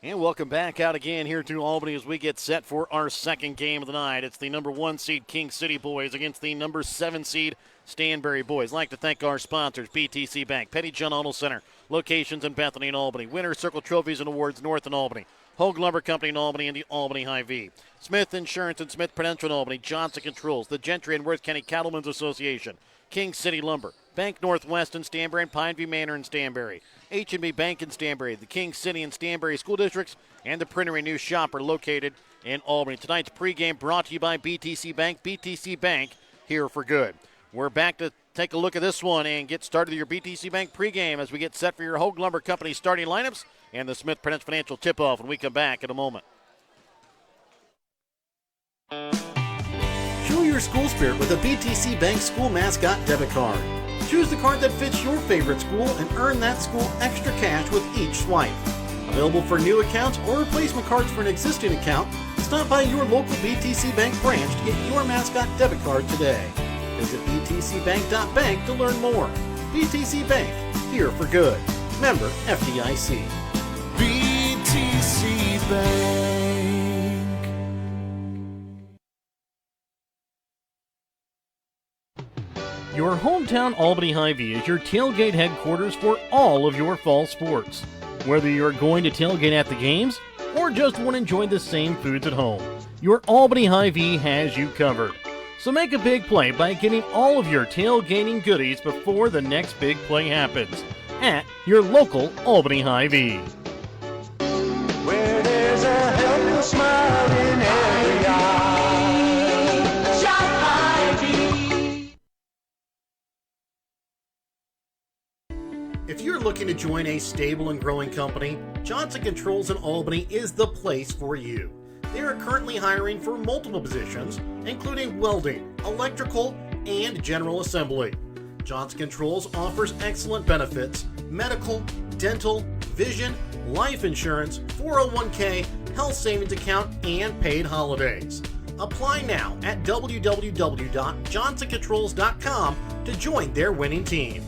And welcome back out again here to Albany as we get set for our second game of the night. It's the number 1 seed King City boys against the number 7 seed Stanberry boys. I'd like to thank our sponsors, BTC Bank, Petty John Auto Center, locations in Bethany and Albany, Winter Circle Trophies and Awards North in Albany, Hogue Lumber Company in Albany and the Albany Hy-Vee, Smith Insurance and Smith Prudential in Albany, Johnson Controls, the Gentry and Worth County Cattlemen's Association, King City Lumber, Bank Northwest in Stanberry and Pineview Manor in Stanberry, H&B Bank in Stanberry, the King City and Stanberry School Districts, and the Printery New Shop are located in Albany. Tonight's pregame brought to you by BTC Bank. BTC Bank, here for good. We're back to take a look at this one and get started with your BTC Bank pregame as we get set for your Hogue Lumber Company starting lineups and the Smith Prudential Financial tip-off when we come back in a moment. Show your school spirit with a BTC Bank school mascot debit card. Choose the card that fits your favorite school and earn that school extra cash with each swipe. Available for new accounts or replacement cards for an existing account, stop by your local BTC Bank branch to get your mascot debit card today. Visit btcbank.bank to learn more. BTC Bank, here for good. Member FDIC. BTC Bank. Your hometown Albany Hy-Vee is your tailgate headquarters for all of your fall sports. Whether you're going to tailgate at the games or just want to enjoy the same foods at home, your Albany Hy-Vee has you covered. So make a big play by getting all of your tailgating goodies before the next big play happens at your local Albany Hy-Vee. Where there's a helpful smile in every eye. Shop Hy-Vee. If you're looking to join a stable and growing company, Johnson Controls in Albany is the place for you. They are currently hiring for multiple positions, including welding, electrical, and general assembly. Johnson Controls offers excellent benefits: medical, dental, vision, life insurance, 401k, health savings account, and paid holidays. Apply now at www.johnsoncontrols.com to join their winning team.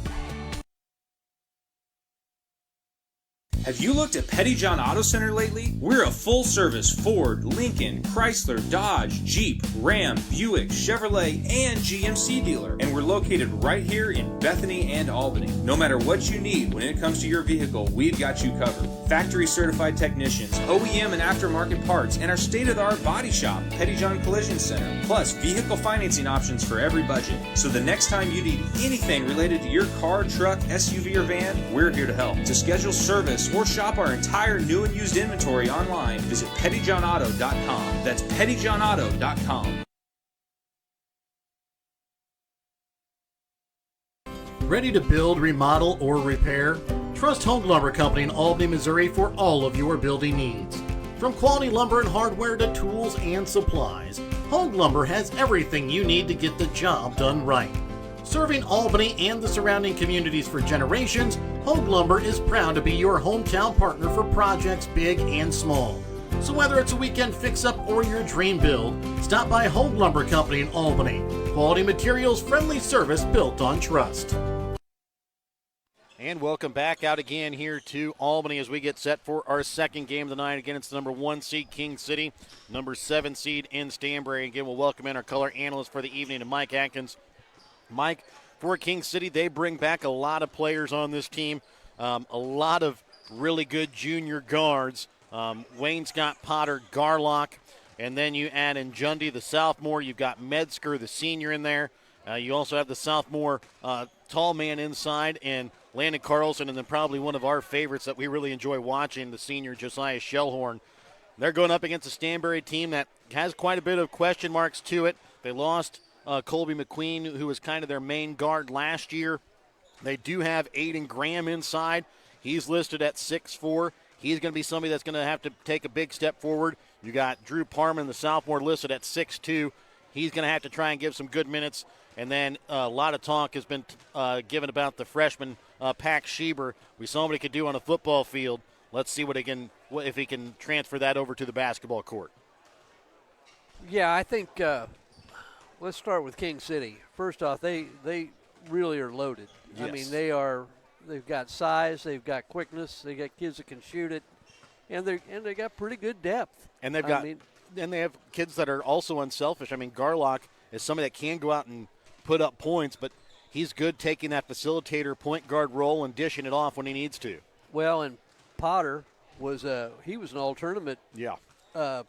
Have you looked at Petty John Auto Center lately? We're a full-service Ford, Lincoln, Chrysler, Dodge, Jeep, Ram, Buick, Chevrolet, and GMC dealer. And we're located right here in Bethany and Albany. No matter what you need when it comes to your vehicle, we've got you covered. Factory-certified technicians, OEM and aftermarket parts, and our state-of-the-art body shop, Petty John Collision Center. Plus, vehicle financing options for every budget. So the next time you need anything related to your car, truck, SUV, or van, we're here to help. To schedule service or shop our entire new and used inventory online, visit pettyjohnauto.com. That's pettyjohnauto.com. Ready to build, remodel, or repair? Trust Hogue Lumber Company in Albany, Missouri for all of your building needs. From quality lumber and hardware to tools and supplies, Hogue Lumber has everything you need to get the job done right. Serving Albany and the surrounding communities for generations, Hogue Lumber is proud to be your hometown partner for projects big and small. So whether it's a weekend fix-up or your dream build, stop by Hogue Lumber Company in Albany. Quality materials, friendly service built on trust. And welcome back out again here to Albany as we get set for our second game of the night. Again, it's the number 1 seed King City, number 7 seed in Stanberry. Again, we'll welcome in our color analyst for the evening, Mike Atkins. Mike, for King City, they bring back a lot of players on this team, a lot of really good junior guards. Wayne Scott, Potter, Garlock, and then you add in Jundy, the sophomore. You've got Metzger, the senior, in there. You also have the sophomore tall man inside, and Landon Carlson, and then probably one of our favorites that we really enjoy watching, the senior Josiah Shellhorn. They're going up against a Stanberry team that has quite a bit of question marks to it. They lost Colby McQueen, who was kind of their main guard last year. They do have Aiden Graham inside. He's listed at 6'4". He's going to be somebody that's going to have to take a big step forward. You got Drew Parman, the sophomore, listed at 6'2". He's going to have to try and give some good minutes. And then a lot of talk has been given about the freshman, Pax Schieber. We saw what he could do on a football field. Let's see if he can transfer that over to the basketball court. Yeah, I think let's start with King City. First off, they really are loaded. Yes. I mean, they've got size, they've got quickness, they got kids that can shoot it, and they got pretty good depth. And they've I got mean, and they have kids that are also unselfish. I mean, Garlock is somebody that can go out and put up points, but he's good taking that facilitator point guard role and dishing it off when he needs to. well, and Potter was he was an all-tournament Yeah.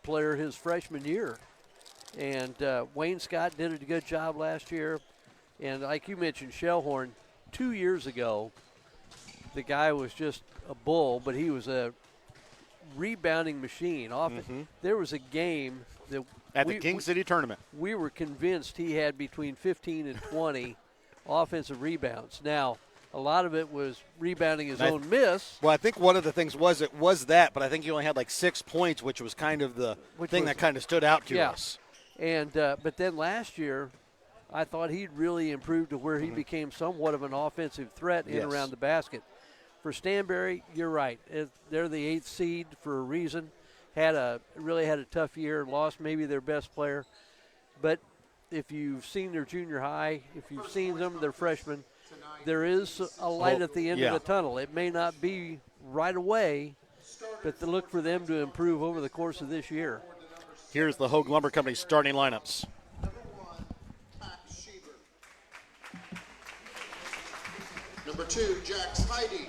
player his freshman year. And Wayne Scott did a good job last year. And like you mentioned, Shellhorn, 2 years ago, the guy was just a bull, but he was a rebounding machine. Often, there was a game that At the King City tournament. we were convinced he had between 15 and 20 offensive rebounds. Now, a lot of it was rebounding his own miss. Well, I think one of the things was that, but I think he only had like 6 points, which was kind of the thing that kind of stood out to us. And but then last year, I thought he'd really improved to where he became somewhat of an offensive threat in Yes. around the basket. For Stanberry, you're right. They're the 8th seed for a reason. Really had a tough year, lost maybe their best player. But if you've seen their junior high, if you've seen them, their freshmen, there is a light at the end of the tunnel. It may not be right away, but to look for them to improve over the course of this year. Here's the Hogue Lumber Company starting lineups. Number 2, Jax Heidi.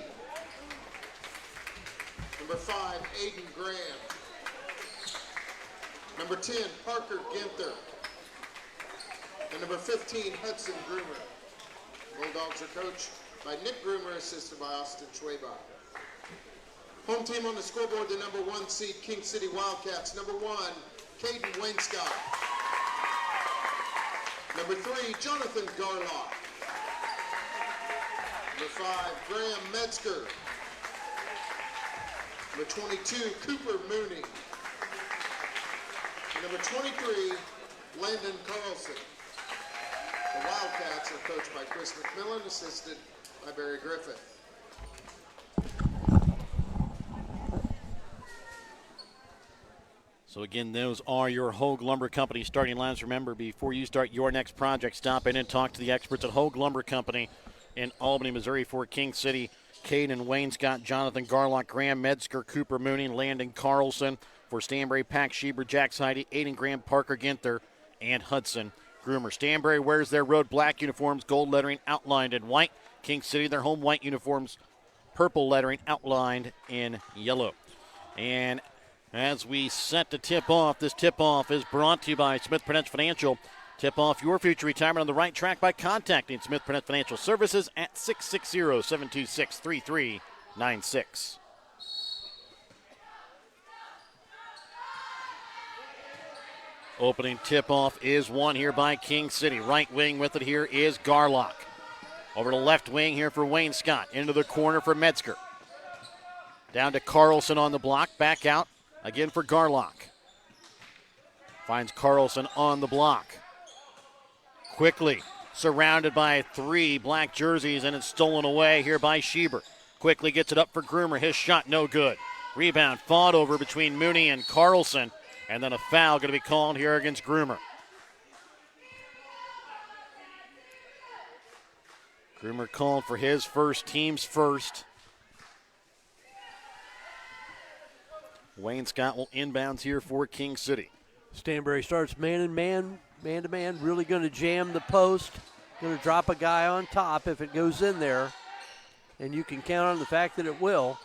Number 5, Aiden Graham. Number 10, Parker Ginther. And number 15, Hudson Groomer. Bulldogs are coached by Nick Groomer, assisted by Austin Schwaba. Home team on the scoreboard, the number 1 seed, King City Wildcats. Number 1, Caden Wainscott. Number 3, Jonathan Garlock. Number 5, Graham Metzger. Number 22, Cooper Mooney. And number 23, Landon Carlson. The Wildcats are coached by Chris McMillan, assisted by Barry Griffith. So again, those are your Hogue Lumber Company starting lines. Remember, before you start your next project, stop in and talk to the experts at Hogue Lumber Company in Albany, Missouri. For King City, Caden Wainscott, Jonathan Garlock, Graham Metzger, Cooper Mooney, Landon Carlson. For Stanberry, Pack Schieber, Jax Heidi, Aiden Graham, Parker Ginther, and Hudson Groomer. Stanberry wears their road black uniforms, gold lettering outlined in white. King City, their home white uniforms, purple lettering outlined in yellow. And as we set to tip off, this tip-off is brought to you by Smith Prudential Financial. Tip off your future retirement on the right track by contacting Smith Prudential Financial Services at 660-726-3396. Opening tip-off is won here by King City. Right wing with it here is Garlock. Over to left wing here for Wayne Scott. Into the corner for Metzger. Down to Carlson on the block. Back out again for Garlock. Finds Carlson on the block. Quickly surrounded by 3 black jerseys, and it's stolen away here by Schieber. Quickly gets it up for Groomer. His shot no good. Rebound fought over between Mooney and Carlson. And then a foul going to be called here against Groomer. Groomer called for his first, team's first. Wayne Scott will inbounds here for King City. Stanberry starts man-to-man, really going to jam the post, going to drop a guy on top if it goes in there, and you can count on the fact that it will.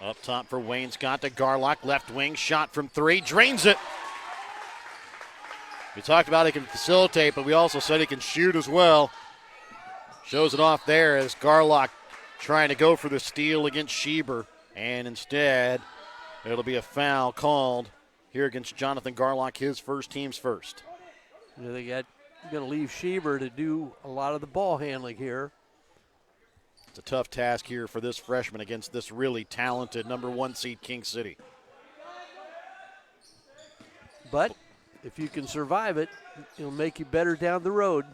Up top for Wayne Scott to Garlock, left wing, shot from 3, drains it. We talked about he can facilitate, but we also said he can shoot as well. Shows it off there as Garlock trying to go for the steal against Schieber, and instead it'll be a foul called here against Jonathan Garlock, his first, team's first. You know, they got going to leave Schieber to do a lot of the ball handling here. It's a tough task here for this freshman against this really talented number 1 seed King City. But if you can survive it, it'll make you better down the road.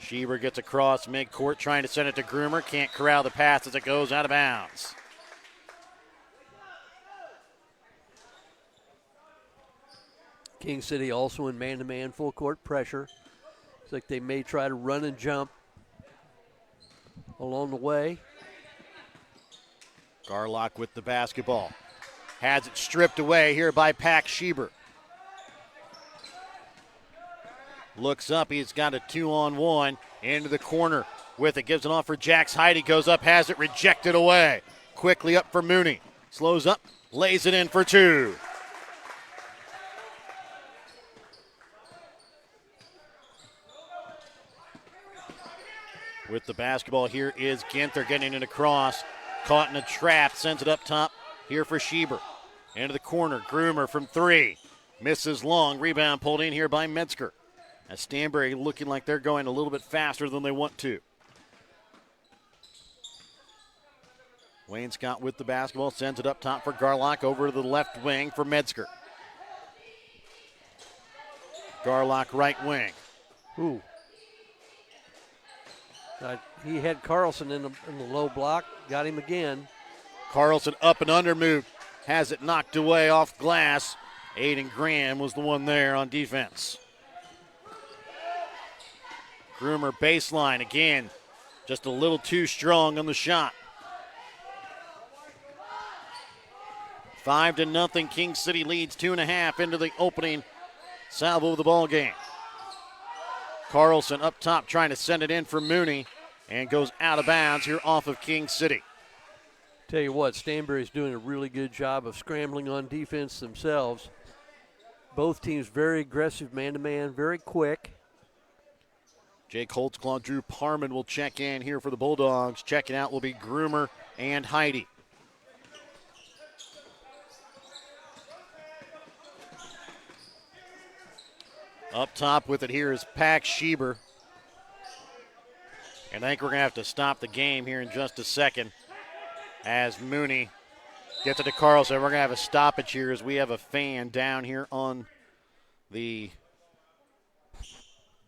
Schieber gets across midcourt, trying to send it to Groomer. Can't corral the pass as it goes out of bounds. King City also in man-to-man full court pressure. Looks like they may try to run and jump along the way. Garlock with the basketball. Has it stripped away here by Pack Schieber. Looks up, he's got a 2-on-1 into the corner with it. Gives it off for Jax Heidi, goes up, has it rejected away. Quickly up for Mooney. Slows up, lays it in for 2. With the basketball here is Ginther getting it across. Caught in a trap, sends it up top here for Schieber. Into the corner, Groomer from 3. Misses long, rebound pulled in here by Metzger. As Stanberry looking like they're going a little bit faster than they want to. Wayne Scott with the basketball, sends it up top for Garlock, over to the left wing for Metzger. Garlock right wing. Ooh. He had Carlson in the low block, got him again. Carlson up and under move, has it knocked away off glass. Aiden Graham was the one there on defense. Groomer baseline again, just a little too strong on the shot. 5-0, King City leads 2.5 into the opening salvo of the ball game. Carlson up top trying to send it in for Mooney and goes out of bounds here off of King City. Tell you what, Stanberry's doing a really good job of scrambling on defense themselves. Both teams very aggressive man-to-man, very quick. Jake Holtzclaw, Drew Parman will check in here for the Bulldogs. Checking out will be Groomer and Heidi. Up top with it here is Pack Schieber. And I think we're going to have to stop the game here in just a second as Mooney gets it to Carlson. We're going to have a stoppage here as we have a fan down here on the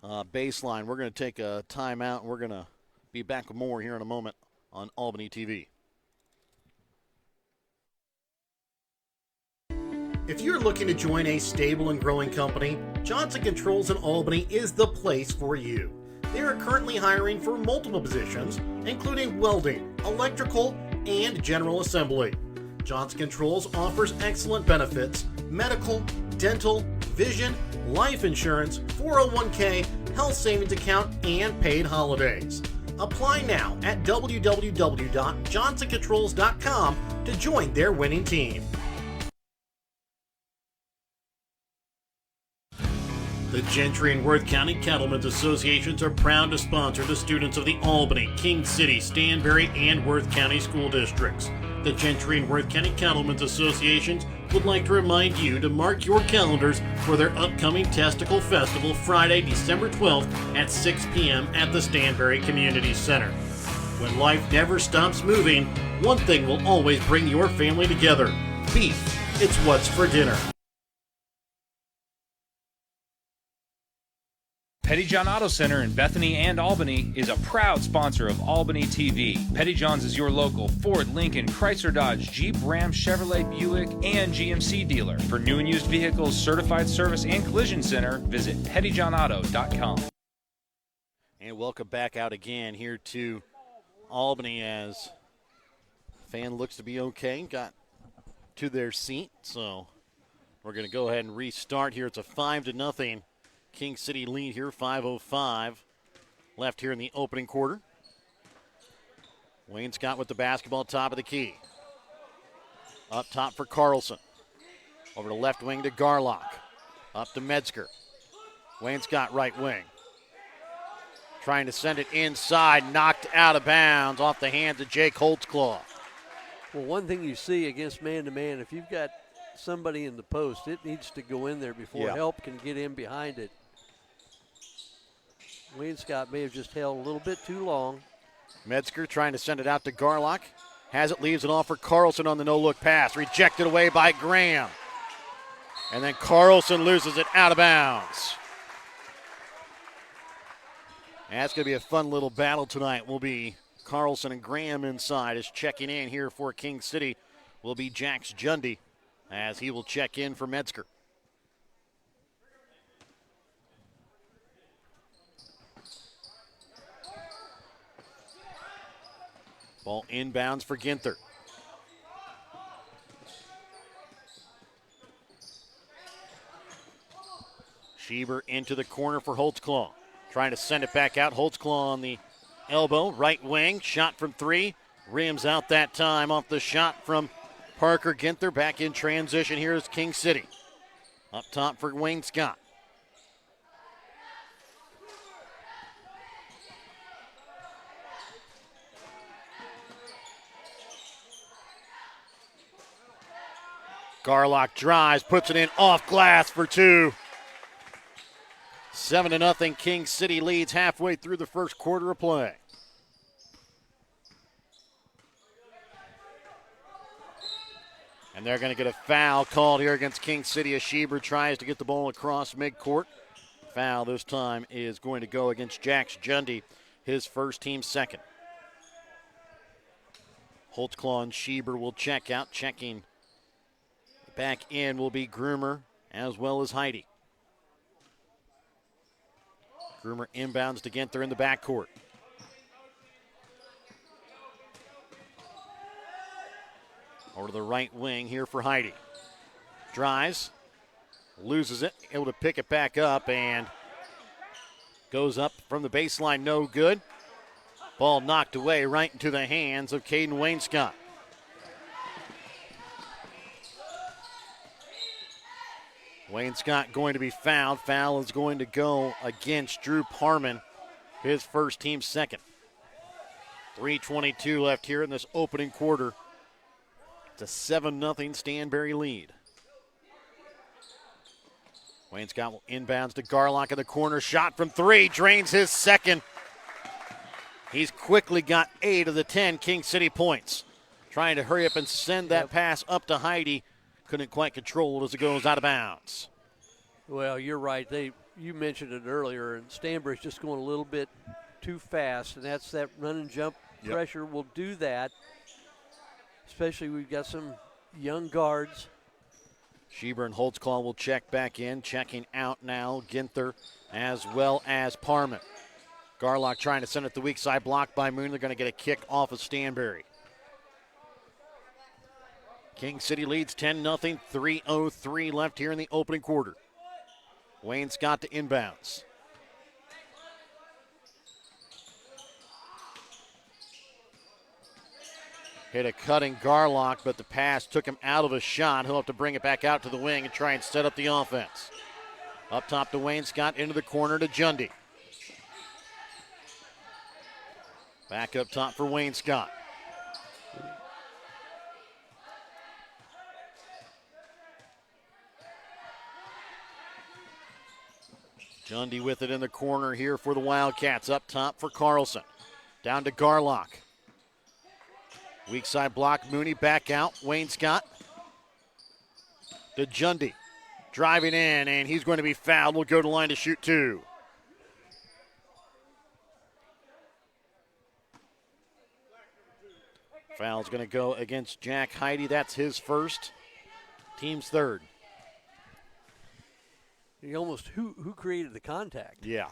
baseline. We're going to take a timeout, and we're going to be back with more here in a moment on Albany TV. If you're looking to join a stable and growing company, Johnson Controls in Albany is the place for you. They are currently hiring for multiple positions, including welding, electrical, and general assembly. Johnson Controls offers excellent benefits: medical, dental, vision, life insurance, 401k, health savings account, and paid holidays. Apply now at www.johnsoncontrols.com to join their winning team. The Gentry and Worth County Cattlemen's Associations are proud to sponsor the students of the Albany, King City, Stanberry, and Worth County school districts. The Gentry and Worth County Cattlemen's Associations would like to remind you to mark your calendars for their upcoming Testicle Festival Friday, December 12th at 6 p.m. at the Stanberry Community Center. When life never stops moving, one thing will always bring your family together: beef. It's what's for dinner. Pettyjohn Auto Center in Bethany and Albany is a proud sponsor of Albany TV. Pettyjohn's is your local Ford, Lincoln, Chrysler, Dodge, Jeep, Ram, Chevrolet, Buick, and GMC dealer. For new and used vehicles, certified service, and collision center, visit pettyjohnauto.com. And welcome back out again here to Albany as fan looks to be okay. Got to their seat, so we're going to go ahead and restart here. It's a 5-0 King City lead here, 5:05 left here in the opening quarter. Wayne Scott with the basketball, top of the key. Up top for Carlson. Over to left wing to Garlock. Up to Metzger. Wayne Scott right wing. Trying to send it inside, knocked out of bounds off the hands of Jake Holtzclaw. Well, one thing you see against man-to-man, if you've got somebody in the post, it needs to go in there before help can get in behind it. Wayne Scott may have just held a little bit too long. Metzger trying to send it out to Garlock. Has it, leaves it off for Carlson on the no-look pass. Rejected away by Graham. And then Carlson loses it out of bounds. And that's going to be a fun little battle tonight. Will be Carlson and Graham inside. As checking in here for King City will be Jax Jundy as he will check in for Metzger. Ball inbounds for Ginther. Schieber into the corner for Holtzclaw. Trying to send it back out. Holtzclaw on the elbow, right wing. Shot from three. Rims out that time off the shot from Parker Ginther. Back in transition. Here's King City. Up top for Wayne Scott. Garlock drives, puts it in off glass for two. 7-0, King City leads halfway through the first quarter of play. And they're going to get a foul called here against King City as Schieber tries to get the ball across midcourt. Foul this time is going to go against Jax Jundy, his first, team second. Holtzclaw and Schieber will check out. Checking back in will be Groomer as well as Heidi. Groomer inbounds to Ginther in the backcourt. Over to the right wing here for Heidi. Drives, loses it, able to pick it back up, and goes up from the baseline, no good. Ball knocked away right into the hands of Caden Wainscott. Wainscott going to be fouled. Foul is going to go against Drew Parman, his first, team second. 3:22 left here in this opening quarter. It's a 7-0 Stanberry lead. Wainscott will inbounds to Garlock in the corner. Shot from three, drains his second. He's quickly got 8 of the 10 King City points. Trying to hurry up and send that pass up to Heidi. Couldn't quite control it as it goes out of bounds. Well, you're right. You mentioned it earlier, and Stanberry's just going a little bit too fast, and that's that run and jump pressure will do that. Especially we've got some young guards. Schieber and Holtzclaw will check back in. Checking out now, Ginther as well as Parman. Garlock trying to send it the weak side, blocked by Moon. They're going to get a kick off of Stanberry. King City leads 10-0, 3:03 left here in the opening quarter. Wayne Scott to inbounds. Hit a cutting Garlock, but the pass took him out of a shot. He'll have to bring it back out to the wing and try and set up the offense. Up top to Wayne Scott, into the corner to Jundy. Back up top for Wayne Scott. Jundy with it in the corner here for the Wildcats. Up top for Carlson. Down to Garlock. Weak side block, Mooney back out. Wayne Scott to Jundy. Driving in, and he's going to be fouled. Will go to line to shoot two. Foul's going to go against Jack Heidi. That's his first, team's third. He almost, who created the contact? Yeah.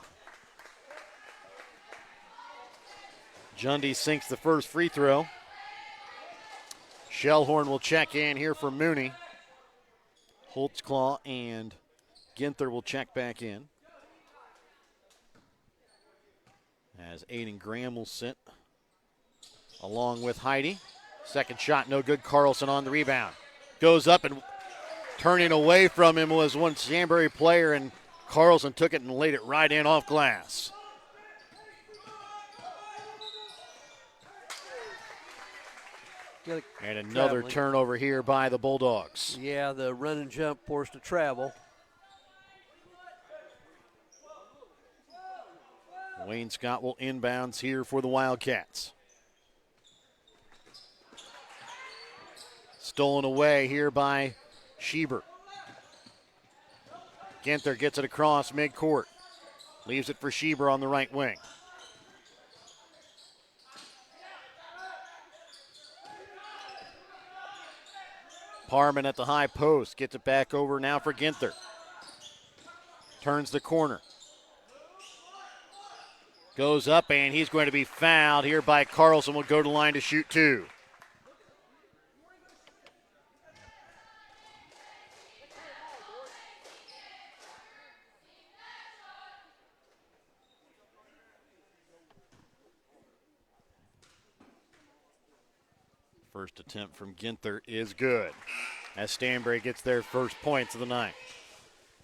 Jundy sinks the first free throw. Shellhorn will check in here for Mooney. Holtzclaw and Ginther will check back in. As Aiden Graham will sit along with Heidi. Second shot, no good. Carlson on the rebound. Goes up, and turning away from him was one Stanberry player, and Carlson took it and laid it right in off glass. And another turnover here by the Bulldogs. Yeah, the run and jump forced to travel. Wayne Scott will inbounds here for the Wildcats. Stolen away here by Schieber. Ginther gets it across midcourt. Leaves it for Schieber on the right wing. Parman at the high post. Gets it back over now for Ginther. Turns the corner. Goes up, and he's going to be fouled here by Carlson. Will go to line to shoot two. First attempt from Ginther is good as Stanberry gets their first points of the night.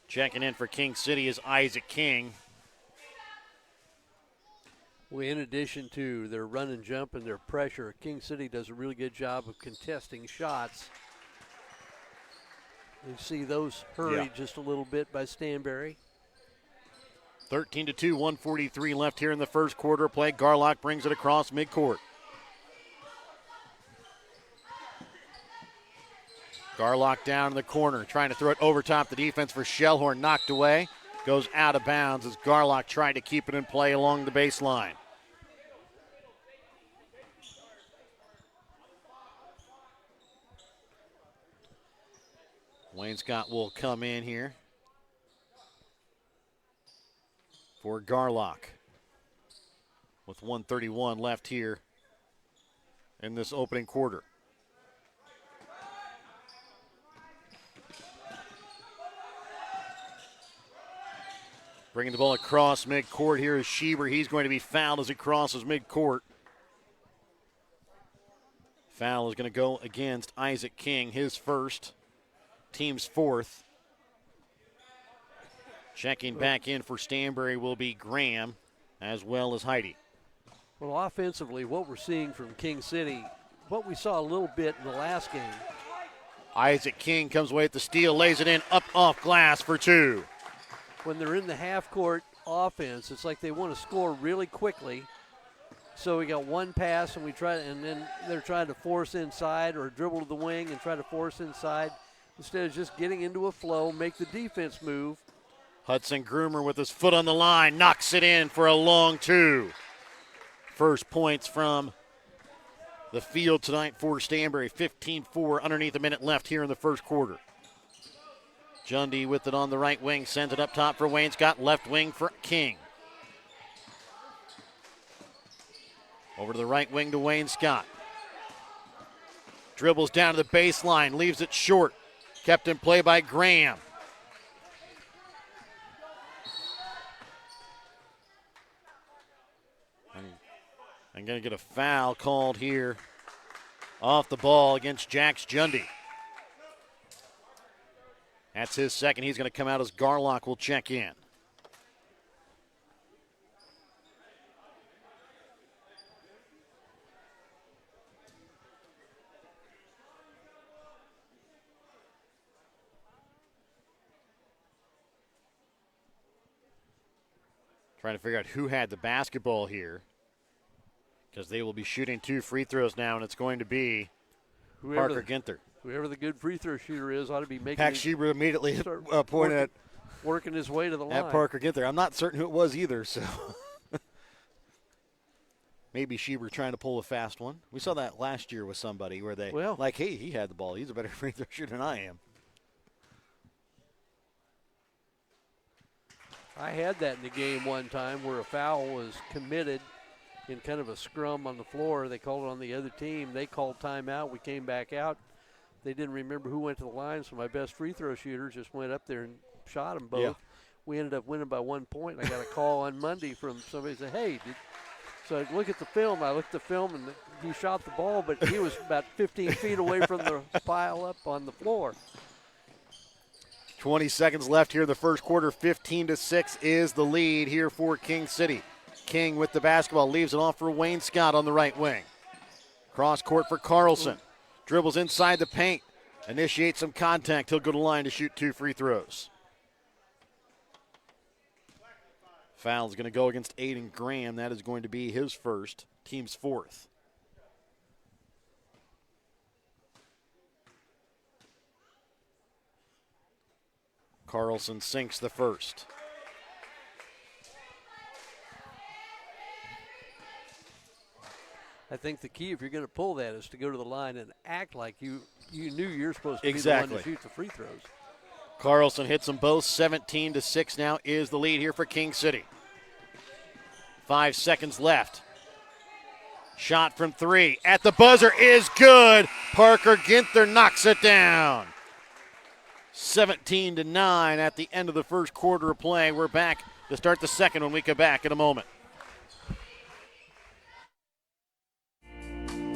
Checking in for King City is Isaac King. Well, in addition to their run and jump and their pressure, King City does a really good job of contesting shots. You see those hurried just a little bit by Stanberry. 13-2, 143 left here in the first quarter of play. Garlock brings it across midcourt. Garlock down in the corner, trying to throw it over top the defense for Shellhorn. Knocked away. Goes out of bounds as Garlock tried to keep it in play along the baseline. Wayne Scott will come in here for Garlock with 1:31 left here in this opening quarter. Bringing the ball across midcourt here is Schieber. He's going to be fouled as he crosses midcourt. Foul is going to go against Isaac King, his first, team's fourth. Checking back in for Stanberry will be Graham as well as Heidi. Well, offensively, what we're seeing from King City, what we saw a little bit in the last game. Isaac King comes away with the steal, lays it in, up off glass for two. When they're in the half-court offense, it's like they want to score really quickly. So we got one pass, and then they're trying to force inside or dribble to the wing and try to force inside instead of just getting into a flow, make the defense move. Hudson Groomer with his foot on the line, knocks it in for a long two. First points from the field tonight for Stanberry. 15-4, underneath a minute left here in the first quarter. Jundy with it on the right wing, sends it up top for Wayne Scott, left wing for King. Over to the right wing to Wayne Scott. Dribbles down to the baseline, leaves it short. Kept in play by Graham. I'm going to get a foul called here off the ball against Jax Jundy. That's his second. He's going to come out as Garlock will check in. Trying to figure out who had the basketball here, because they will be shooting 2 free throws now, and it's going to be Parker Ginther. Whoever the good free throw shooter is ought to be making. Pat Schieber immediately pointed at working his way to the line. At Parker Ginther. I'm not certain who it was either, so maybe Schieber trying to pull a fast one. We saw that last year with somebody where they hey, he had the ball. He's a better free throw shooter than I am. I had that in the game one time where a foul was committed in kind of a scrum on the floor. They called it on the other team. They called timeout. We came back out. They didn't remember who went to the line, so my best free throw shooter just went up there and shot them both. Yeah. We ended up winning by 1 point. I got a call on Monday from somebody who said, hey, so I look at the film. I looked at the film, and he shot the ball, but he was about 15 feet away from the pile up on the floor. 20 seconds left here in the first quarter. 15-6 is the lead here for King City. King with the basketball, leaves it off for Wayne Scott on the right wing. Cross court for Carlson. Dribbles inside the paint, initiates some contact. He'll go to the line to shoot 2 free throws. Foul is going to go against Aiden Graham. That is going to be his first, team's fourth. Carlson sinks the first. I think the key, if you're going to pull that, is to go to the line and act like you knew you're supposed to exactly. be the one to shoot the free throws. Carlson hits them both. 17-6 now is the lead here for King City. 5 seconds left. Shot from 3 at the buzzer is good. Parker Ginther knocks it down. 17-9 at the end of the first quarter of play. We're back to start the second when we come back in a moment.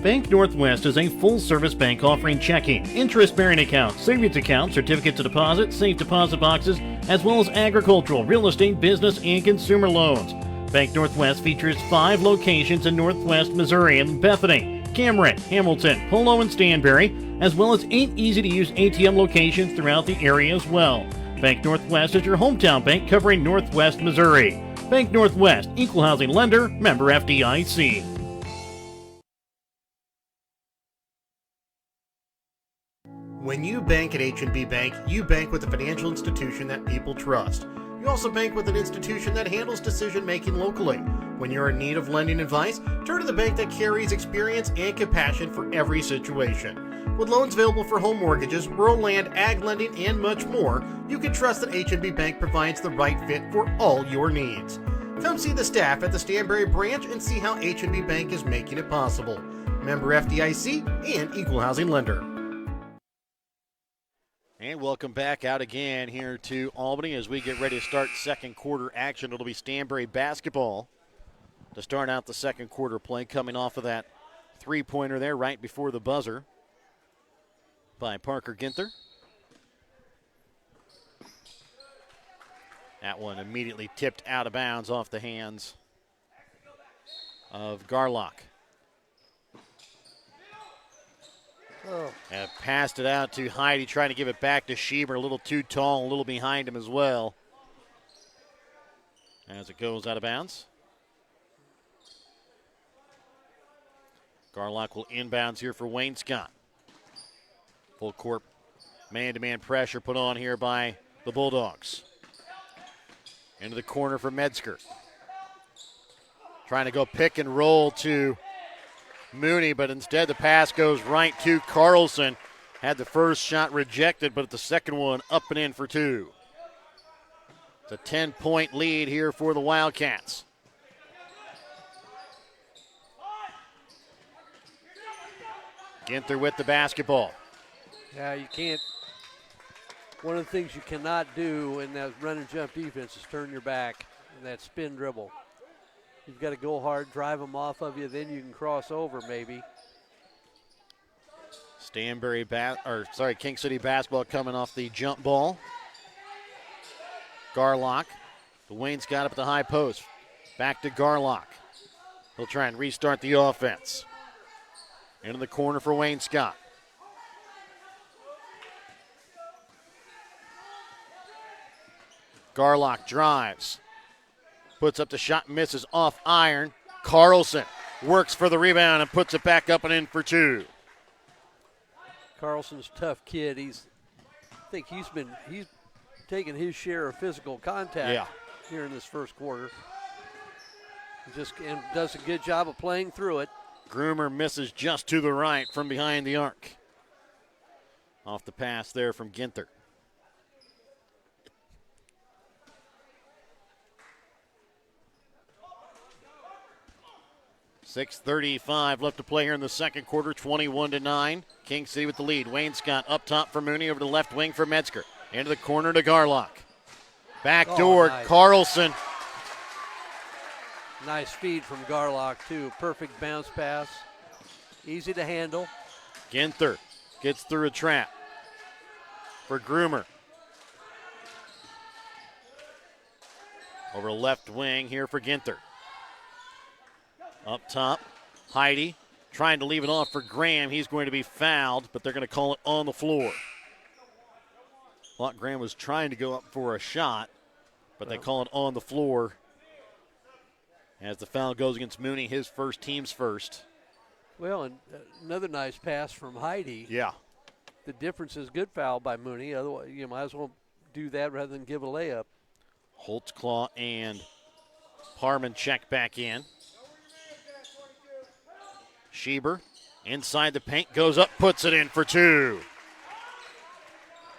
Bank Northwest is a full-service bank offering checking, interest-bearing accounts, savings accounts, certificates of deposit, safe deposit boxes, as well as agricultural, real estate, business, and consumer loans. Bank Northwest features 5 locations in Northwest Missouri in Bethany, Cameron, Hamilton, Polo, and Stanberry, as well as 8 easy-to-use ATM locations throughout the area as well. Bank Northwest is your hometown bank covering Northwest Missouri. Bank Northwest, equal housing lender, member FDIC. When you bank at H&B Bank, you bank with a financial institution that people trust. You also bank with an institution that handles decision-making locally. When you're in need of lending advice, turn to the bank that carries experience and compassion for every situation. With loans available for home mortgages, rural land, ag lending, and much more, you can trust that H&B Bank provides the right fit for all your needs. Come see the staff at the Stanberry branch and see how H&B Bank is making it possible. Member FDIC and equal housing lender. And welcome back out again here to Albany as we get ready to start second quarter action. It'll be Stanberry basketball to start out the second quarter play, coming off of that three-pointer there right before the buzzer by Parker Ginther. That one immediately tipped out of bounds off the hands of Garlock. And passed it out to Heidi, trying to give it back to Schieber. A little too tall, a little behind him as well. As it goes out of bounds. Garlock will inbounds here for Wayne Scott. Full court man-to-man pressure put on here by the Bulldogs. Into the corner for Metzger. Trying to go pick and roll to Mooney, but instead the pass goes right to Carlson. Had the first shot rejected, but the second one up and in for 2. It's a 10-point lead here for the Wildcats. Ginther with the basketball. Yeah, you can't. One of the things you cannot do in that run and jump defense is turn your back in that spin dribble. You've got to go hard, drive them off of you, then you can cross over maybe. King City basketball coming off the jump ball. Garlock. Wayne's got up at the high post. Back to Garlock. He'll try and restart the offense. Into the corner for Wayne Scott. Garlock drives. Puts up the shot, misses off iron. Carlson works for the rebound and puts it back up and in for 2. Carlson's a tough kid. I think he's taken his share of physical contact here in this first quarter. He just does a good job of playing through it. Groomer misses just to the right from behind the arc. Off the pass there from Ginther. 6:35 left to play here in the second quarter, 21-9. King City with the lead. Wayne Scott up top for Mooney, over to the left wing for Metzger. Into the corner to Garlock. Backdoor, nice. Carlson. Nice feed from Garlock, too. Perfect bounce pass. Easy to handle. Ginther gets through a trap for Groomer. Over left wing here for Ginther. Up top, Heidi trying to leave it off for Graham. He's going to be fouled, but they're going to call it on the floor. Thought Graham was trying to go up for a shot, but they call it on the floor as the foul goes against Mooney, his first, team's first. Well, and another nice pass from Heidi. Yeah. The difference is good foul by Mooney. Otherwise, you might as well do that rather than give a layup. Holtzclaw and Harmon check back in. Schieber inside the paint, goes up, puts it in for 2.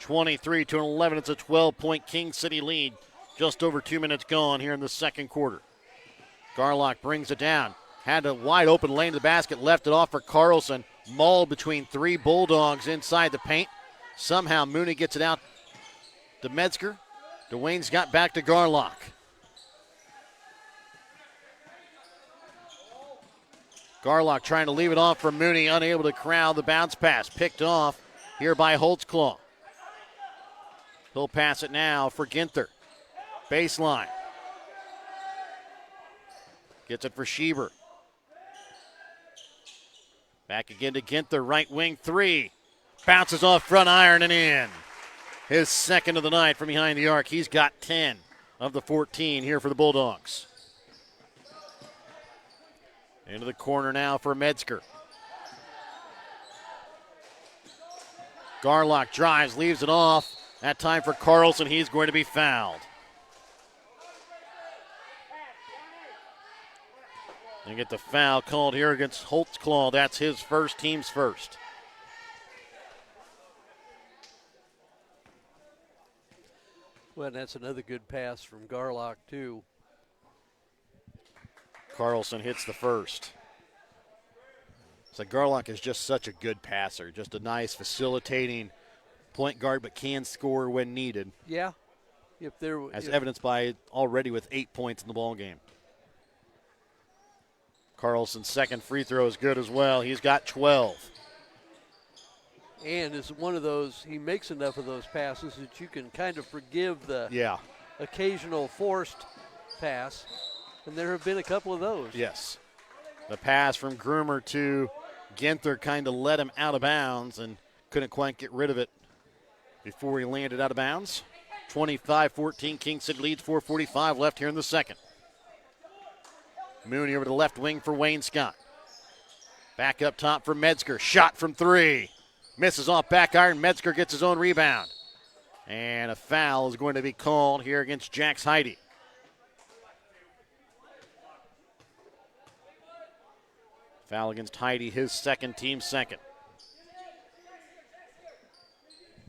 23-11. It's a 12-point King City lead. Just over 2 minutes gone here in the second quarter. Garlock brings it down. Had a wide open lane to the basket, left it off for Carlson. Mauled between 3 Bulldogs inside the paint. Somehow Mooney gets it out to Metzger. Dwayne's got back to Garlock. Garlock trying to leave it off for Mooney, unable to corral the bounce pass. Picked off here by Holtzclaw. He'll pass it now for Ginther. Baseline. Gets it for Schieber. Back again to Ginther, right wing three. Bounces off front iron and in. His second of the night from behind the arc. He's got 10 of the 14 here for the Bulldogs. Into the corner now for Metzger. Garlock drives, leaves it off. That time for Carlson, he's going to be fouled. They get the foul called here against Holtzclaw. That's his first, team's first. Well, that's another good pass from Garlock, too. Carlson hits the first. So Garlock is just such a good passer, just a nice facilitating point guard, but can score when needed. Yeah. As evidenced by already with 8 points in the ball game. Carlson's second free throw is good as well. He's got 12. And it's one of those, he makes enough of those passes that you can kind of forgive the occasional forced pass. And there have been a couple of those. Yes. The pass from Groomer to Ginther kind of let him out of bounds and couldn't quite get rid of it before he landed out of bounds. 25-14, King City leads, 4:45 left here in the second. Mooney over to the left wing for Wayne Scott. Back up top for Metzger. Shot from three. Misses off back iron. Metzger gets his own rebound. And a foul is going to be called here against Jax Heide. Foul against Heide, his second, team second.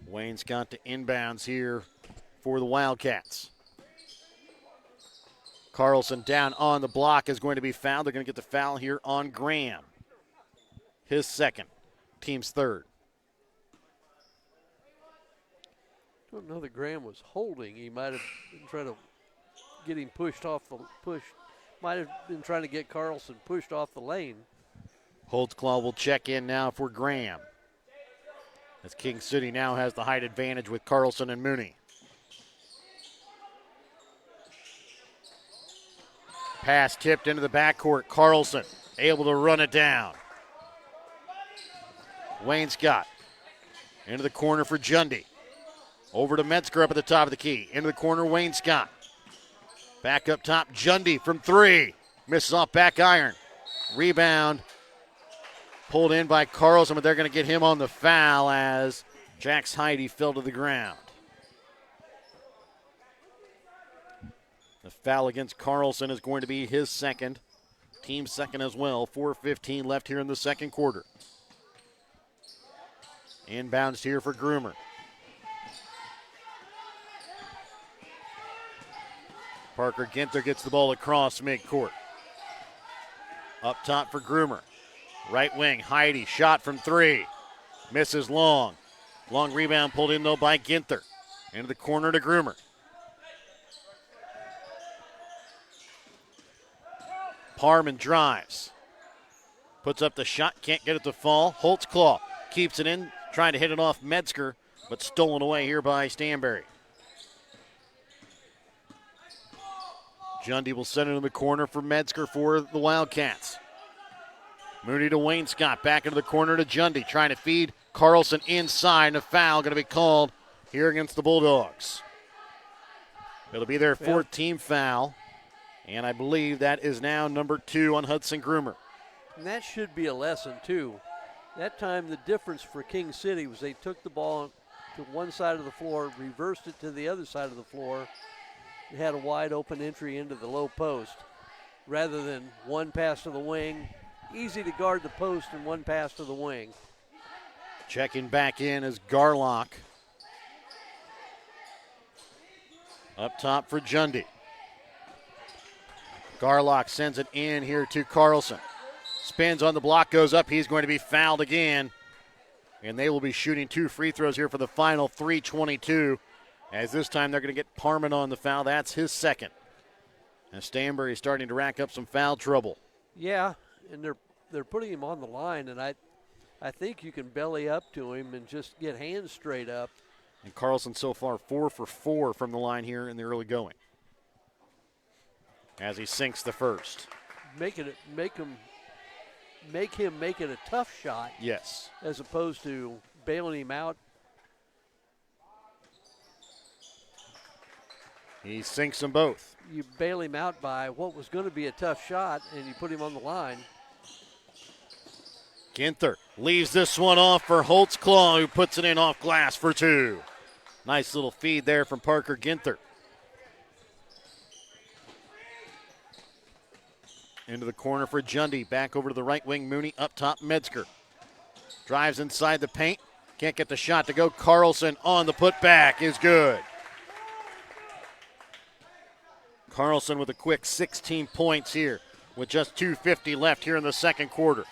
Wayne Scott to inbounds here for the Wildcats. Carlson down on the block is going to be fouled. They're going to get the foul here on Graham. His second, team's third. I don't know that Graham was holding. He might have been trying to get him pushed off the push. Might have been trying to get Carlson pushed off the lane. Holtzclaw will check in now for Graham, as King City now has the height advantage with Carlson and Mooney. Pass tipped into the backcourt. Carlson able to run it down. Wayne Scott into the corner for Jundy. Over to Metzger up at the top of the key. Into the corner, Wayne Scott. Back up top, Jundy from three. Misses off back iron. Rebound pulled in by Carlson, but they're going to get him on the foul as Jax Heide fell to the ground. The foul against Carlson is going to be his second, team second as well. 4:15 left here in the second quarter. Inbounds here for Groomer. Parker Ginther gets the ball across midcourt. Up top for Groomer. Right wing, Heide, shot from three. Misses long. Long rebound pulled in though by Ginther. Into the corner to Groomer. Parman drives. Puts up the shot, can't get it to fall. Holtzclaw keeps it in, trying to hit it off Metzger, but stolen away here by Stanberry. Jundy will send it in the corner for Metzger for the Wildcats. Mooney to Wayne Scott, back into the corner to Jundy, trying to feed Carlson inside, and a foul going to be called here against the Bulldogs. It'll be their fourth team foul, and I believe that is now number 2 on Hudson Groomer. And that should be a lesson, too. That time the difference for King City was they took the ball to one side of the floor, reversed it to the other side of the floor, and had a wide open entry into the low post, rather than one pass to the wing. Easy to guard the post and one pass to the wing. Checking back in is Garlock. Up top for Jundy. Garlock sends it in here to Carlson. Spins on the block, goes up. He's going to be fouled again. And they will be shooting 2 free throws here for the final 3:22. As this time they're going to get Parman on the foul. That's his second. And Stanberry is starting to rack up some foul trouble. Yeah, and they're they're putting him on the line, and I think you can belly up to him and just get hands straight up. And Carlson so far 4 for 4 from the line here in the early going. As he sinks the first. Make him make it a tough shot. Yes. As opposed to bailing him out. He sinks them both. You bail him out by what was going to be a tough shot, and you put him on the line. Ginther leaves this one off for Holtzclaw, who puts it in off glass for 2. Nice little feed there from Parker Ginther. Into the corner for Jundy. Back over to the right wing. Mooney up top. Metzger drives inside the paint. Can't get the shot to go. Carlson on the putback is good. Carlson with a quick 16 points here with just 2:50 left here in the second quarter.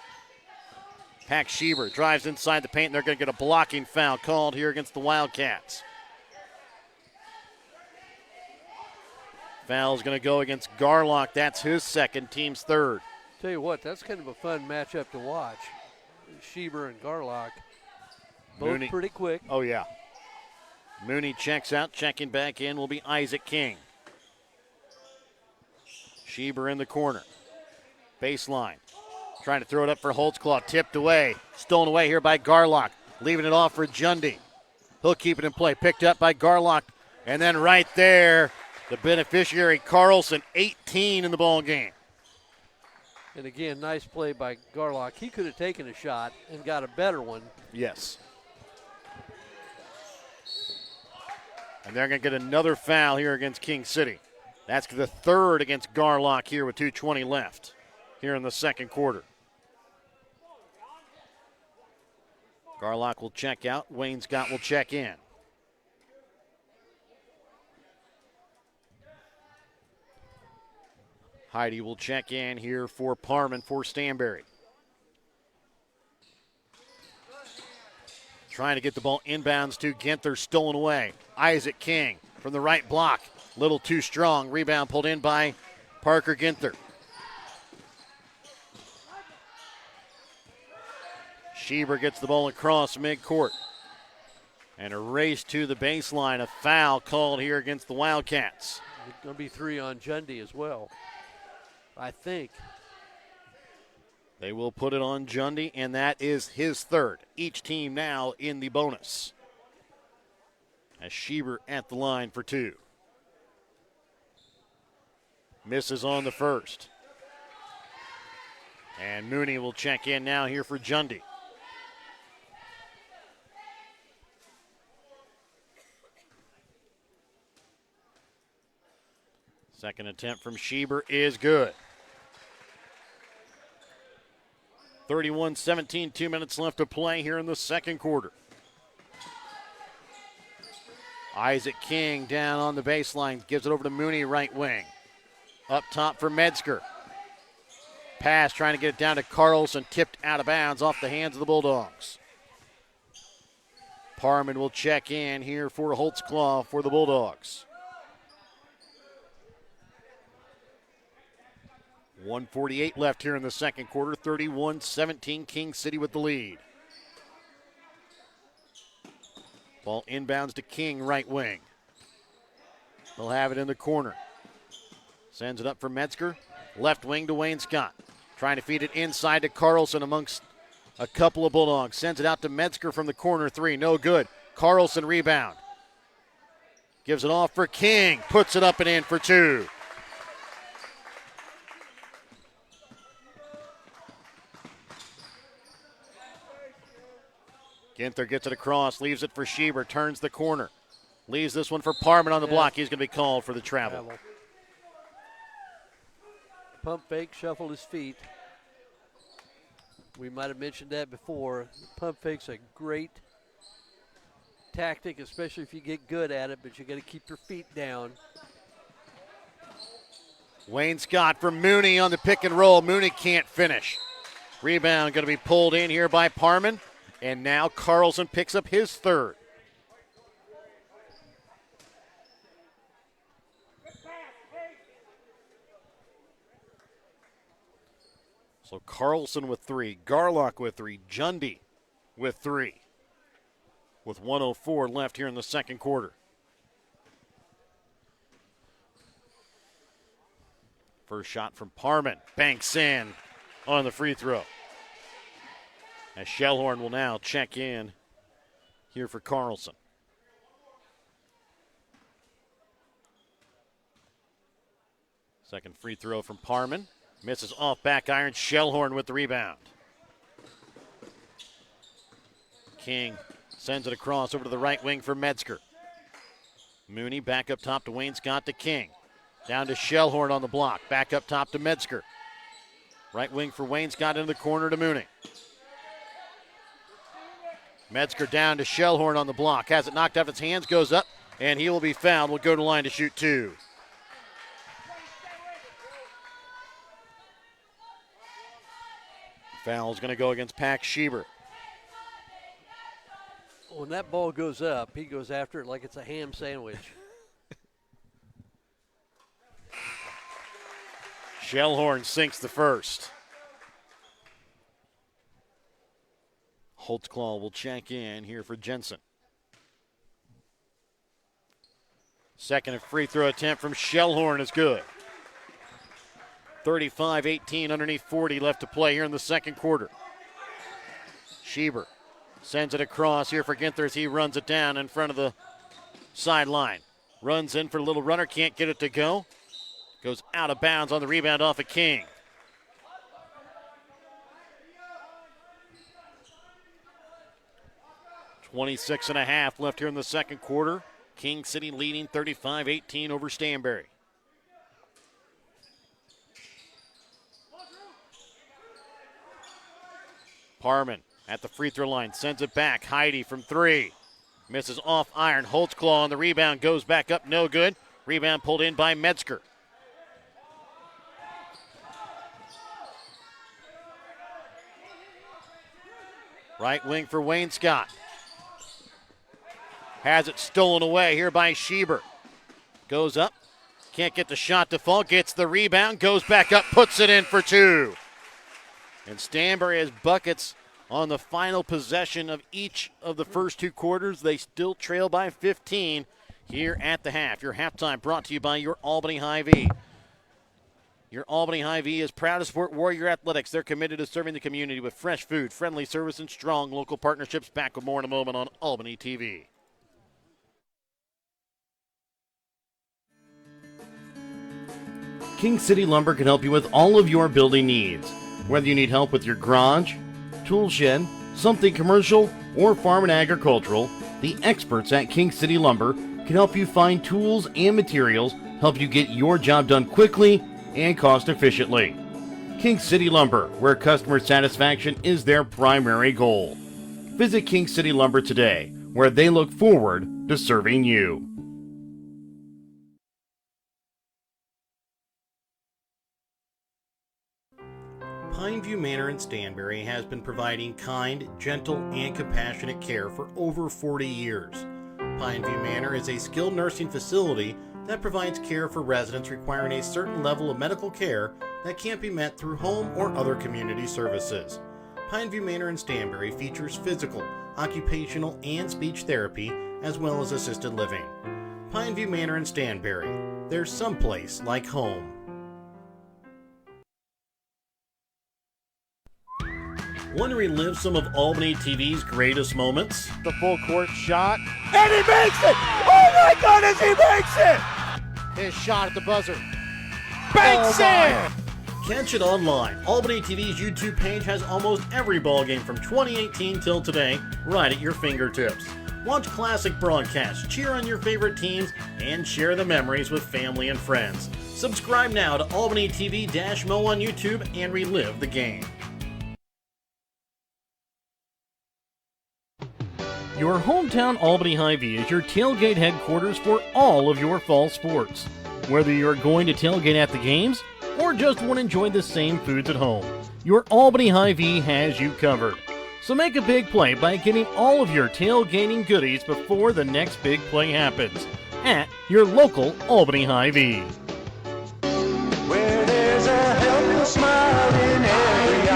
Pack Schieber drives inside the paint, and they're going to get a blocking foul called here against the Wildcats. Foul's going to go against Garlock. That's his second, team's third. Tell you what, that's kind of a fun matchup to watch. Schieber and Garlock, both Mooney. pretty quick. Oh, yeah. Mooney checks out. Checking back in will be Isaac King. Schieber in the corner. Baseline. Trying to throw it up for Holtzclaw. Tipped away. Stolen away here by Garlock. Leaving it off for Jundy. He'll keep it in play. Picked up by Garlock. And then right there, the beneficiary, Carlson, 18 in the ball game. And again, nice play by Garlock. He could have taken a shot and got a better one. Yes. And they're going to get another foul here against King City. That's the third against Garlock here with 2:20 left here in the second quarter. Garlock will check out. Wayne Scott will check in. Heidi will check in here for Parman for Stanberry. Trying to get the ball inbounds to Ginther, stolen away. Isaac King from the right block. Little too strong. Rebound pulled in by Parker Ginther. Schieber gets the ball across midcourt. And a race to the baseline. A foul called here against the Wildcats. It's going to be 3 on Jundy as well, I think. They will put it on Jundy, and that is his third. Each team now in the bonus. As Schieber at the line for 2. Misses on the first. And Mooney will check in now here for Jundy. Second attempt from Schieber is good. 31-17, 2 minutes left to play here in the second quarter. Isaac King down on the baseline, gives it over to Mooney, right wing. Up top for Metzger. Pass trying to get it down to Carlson, tipped out of bounds off the hands of the Bulldogs. Parman will check in here for Holtzclaw for the Bulldogs. 1:48 left here in the second quarter. 31-17, King City with the lead. Ball inbounds to King, right wing. He'll have it in the corner. Sends it up for Metzger. Left wing to Wayne Scott. Trying to feed it inside to Carlson amongst a couple of Bulldogs. Sends it out to Metzger from the corner 3. No good. Carlson rebound. Gives it off for King. Puts it up and in for 2. Ginther gets it across, leaves it for Schieber, turns the corner. Leaves this one for Parman on the block. He's going to be called for the travel. Pump fake, shuffled his feet. We might have mentioned that before. Pump fake's a great tactic, especially if you get good at it, but you got to keep your feet down. Wayne Scott for Mooney on the pick and roll. Mooney can't finish. Rebound going to be pulled in here by Parman. And now Carlson picks up his third. So Carlson with 3, Garlock with 3, Jundy with 3. With 1:04 left here in the second quarter. First shot from Parman. Banks in on the free throw. As Shellhorn will now check in here for Carlson. Second free throw from Parman. Misses off back iron. Shellhorn with the rebound. King sends it across over to the right wing for Metzger. Mooney back up top to Wayne Scott to King. Down to Shellhorn on the block. Back up top to Metzger. Right wing for Wayne Scott into the corner to Mooney. Metzger down to Shellhorn on the block. Has it knocked off his hands, goes up, and he will be fouled. Will go to the line to shoot 2. Foul is going to go against Pax Schieber. When that ball goes up, he goes after it like it's a ham sandwich. Shellhorn sinks the first. Holtzclaw will check in here for Jensen. Second free throw attempt from Shellhorn is good. 35-18, underneath 40 left to play here in the second quarter. Schieber sends it across here for Ginther as he runs it down in front of the sideline. Runs in for a little runner, can't get it to go. Goes out of bounds on the rebound off of King. .26.5 left here in the second quarter. King City leading 35-18 over Stanberry. Parman at the free throw line, sends it back. Heidi from 3. Misses off iron. Holtzclaw on the rebound, goes back up, no good. Rebound pulled in by Metzger. Right wing for Wayne Scott. Has it stolen away here by Schieber. Goes up, can't get the shot to fall, gets the rebound, goes back up, puts it in for 2. And Stanberry has buckets on the final possession of each of the first 2 quarters. They still trail by 15 here at the half. Your halftime brought to you by your Albany Hy-Vee. Your Albany Hy-Vee is proud to support Warrior Athletics. They're committed to serving the community with fresh food, friendly service, and strong local partnerships. Back with more in a moment on Albany TV. King City Lumber can help you with all of your building needs. Whether you need help with your garage, tool shed, something commercial, or farm and agricultural, the experts at King City Lumber can help you find tools and materials, help you get your job done quickly and cost efficiently. King City Lumber, where customer satisfaction is their primary goal. Visit King City Lumber today, where they look forward to serving you. Pineview Manor in Stanberry has been providing kind, gentle, and compassionate care for over 40 years. Pineview Manor is a skilled nursing facility that provides care for residents requiring a certain level of medical care that can't be met through home or other community services. Pineview Manor in Stanberry features physical, occupational, and speech therapy, as well as assisted living. Pineview Manor in Stanberry. There's someplace like home. Want to relive some of Albany TV's greatest moments? The full court shot. And he makes it! Oh my goodness, he makes it! His shot at the buzzer. Banks in! Catch it online. Albany TV's YouTube page has almost every ball game from 2018 till today right at your fingertips. Watch classic broadcasts, cheer on your favorite teams, and share the memories with family and friends. Subscribe now to Albany TV-Mo on YouTube and relive the game. Your hometown Albany Hy-Vee is your tailgate headquarters for all of your fall sports. Whether you're going to tailgate at the games or just want to enjoy the same foods at home, your Albany Hy-Vee has you covered. So make a big play by getting all of your tailgating goodies before the next big play happens at your local Albany Hy-Vee. Where there's a helpless smile in every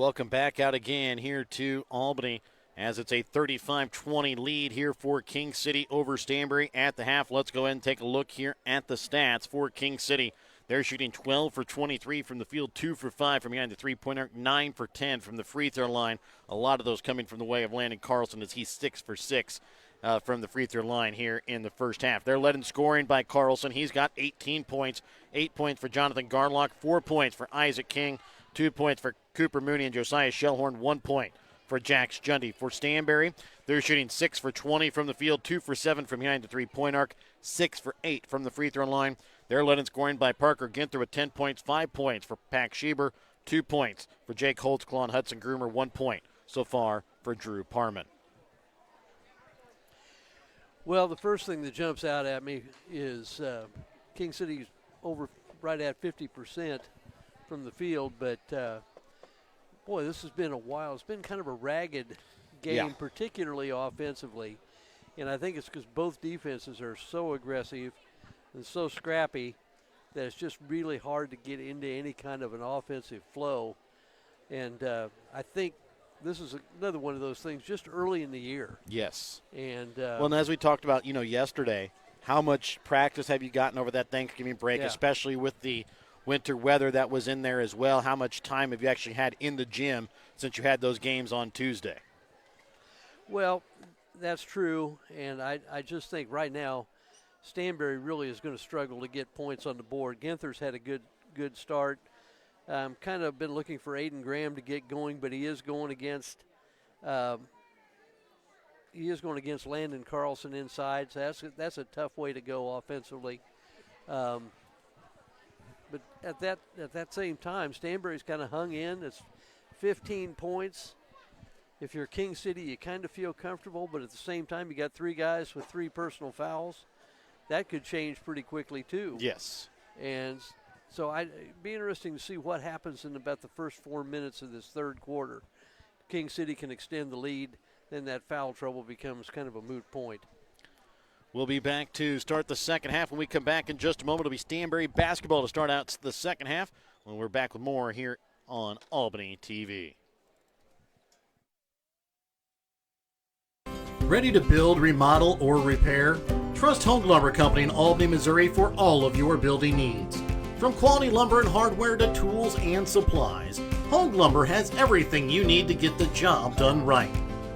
welcome back out again here to Albany as it's a 35-20 lead here for King City over Stanberry at the half. Let's go ahead and take a look here at the stats for King City. They're shooting 12 for 23 from the field, 2 for 5 from behind the three-point arc, 9 for 10 from the free throw line. A lot of those coming from the way of Landon Carlson as he's 6 for 6 from the free throw line here in the first half. They're led in scoring by Carlson. He's got 18 points, 8 points for Jonathan Garlock, 4 points for Isaac King, 2 points for Cooper Mooney and Josiah Shellhorn, 1 point for Jax Jundy. For Stanberry, they're shooting 6 for 20 from the field, 2 for 7 from behind the three-point arc, 6 for 8 from the free throw line. They're led in scoring by Parker Ginther with 10 points, 5 points for Pack Schieber, 2 points for Jake Holtzclaw and Hudson Groomer, 1 point so far for Drew Parman. Well, the first thing that jumps out at me is King City's over right at 50% from the field, but boy, this has been a while. It's been kind of a ragged game, particularly offensively, and I think it's because both defenses are so aggressive and so scrappy that it's just really hard to get into any kind of an offensive flow, and I think this is another one of those things just early in the year. Yes. And well, and as we talked about, yesterday, how much practice have you gotten over that Thanksgiving break, especially with the winter weather that was in there as well? How much time have you actually had in the gym since you had those games on Tuesday? Well, that's true, and I just think right now Stanberry really is going to struggle to get points on the board. Ginther's had a good start. Kind of been looking for Aiden Graham to get going, but he is going against Landon Carlson inside, so that's a tough way to go offensively. But at that same time, Stanberry's kind of hung in. It's 15 points. If you're King City, you kind of feel comfortable, but at the same time, you got 3 guys with 3 personal fouls. That could change pretty quickly too. Yes. And so it'd be interesting to see what happens in about the first 4 minutes of this third quarter. King City can extend the lead, then that foul trouble becomes kind of a moot point. We'll be back to start the second half. When we come back in just a moment, it'll be Stanberry basketball to start out the second half. When we're back with more here on Albany TV. Ready to build, remodel, or repair? Trust Home Lumber Company in Albany, Missouri for all of your building needs. From quality lumber and hardware to tools and supplies, Home Lumber has everything you need to get the job done right.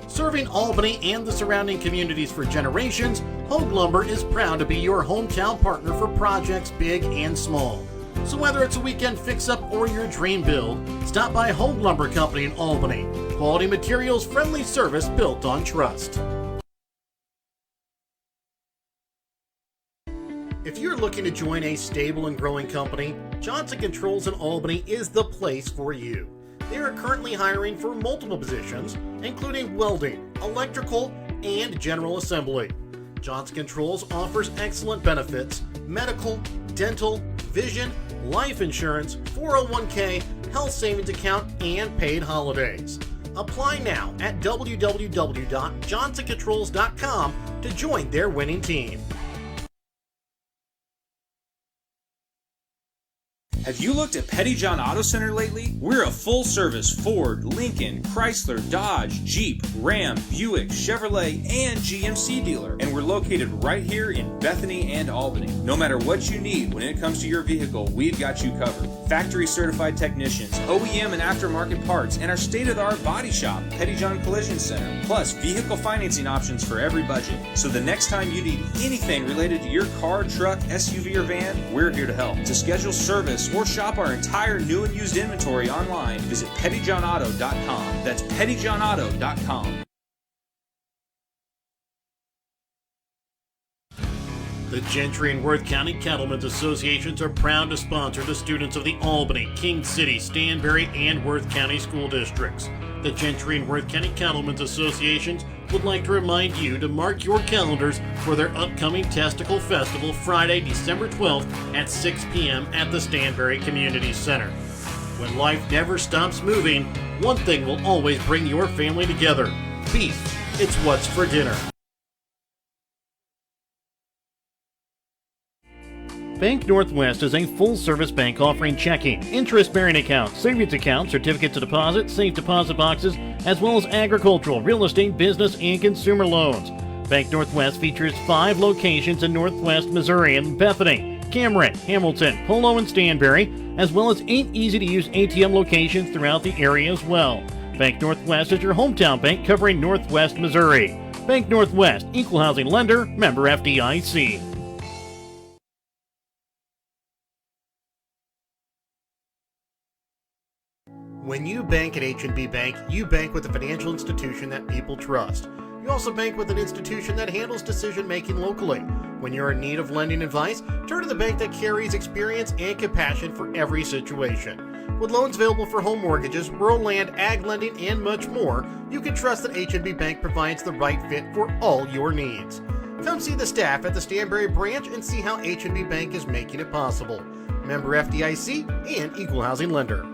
Serving Albany and the surrounding communities for generations, Home Lumber is proud to be your hometown partner for projects big and small. So whether it's a weekend fix-up or your dream build, stop by Home Lumber Company in Albany. Quality materials, friendly service built on trust. If you're looking to join a stable and growing company, Johnson Controls in Albany is the place for you. They are currently hiring for multiple positions, including welding, electrical, and general assembly. Johnson Controls offers excellent benefits, medical, dental, vision, life insurance, 401k, health savings account, and paid holidays. Apply now at www.johnsoncontrols.com to join their winning team. Have you looked at Petty John Auto Center lately? We're a full-service Ford, Lincoln, Chrysler, Dodge, Jeep, Ram, Buick, Chevrolet, and GMC dealer. And we're located right here in Bethany and Albany. No matter what you need when it comes to your vehicle, we've got you covered. Factory-certified technicians, OEM and aftermarket parts, and our state-of-the-art body shop, Petty John Collision Center. Plus, vehicle financing options for every budget. So the next time you need anything related to your car, truck, SUV, or van, we're here to help. To schedule service or shop our entire new and used inventory online, visit pettyjohnauto.com. That's pettyjohnauto.com. The Gentry and Worth County Cattlemen's Associations are proud to sponsor the students of the Albany, King City, Stanberry, and Worth County school districts. The Gentry and Worth County Cattlemen's Associations would like to remind you to mark your calendars for their upcoming Testicle Festival Friday, December 12th at 6 p.m. at the Stanberry Community Center. When life never stops moving, one thing will always bring your family together: beef. It's what's for dinner. Bank Northwest is a full-service bank offering checking, interest-bearing accounts, savings accounts, certificates of deposit, safe deposit boxes, as well as agricultural, real estate, business, and consumer loans. Bank Northwest features 5 locations in Northwest Missouri in Bethany, Cameron, Hamilton, Polo, and Stanberry, as well as 8 easy-to-use ATM locations throughout the area as well. Bank Northwest is your hometown bank covering Northwest Missouri. Bank Northwest, equal housing lender, member FDIC. When you bank at H&B Bank, you bank with a financial institution that people trust. You also bank with an institution that handles decision-making locally. When you're in need of lending advice, turn to the bank that carries experience and compassion for every situation. With loans available for home mortgages, rural land, ag lending, and much more, you can trust that H&B Bank provides the right fit for all your needs. Come see the staff at the Stanberry branch and see how H&B Bank is making it possible. Member FDIC and equal housing lender.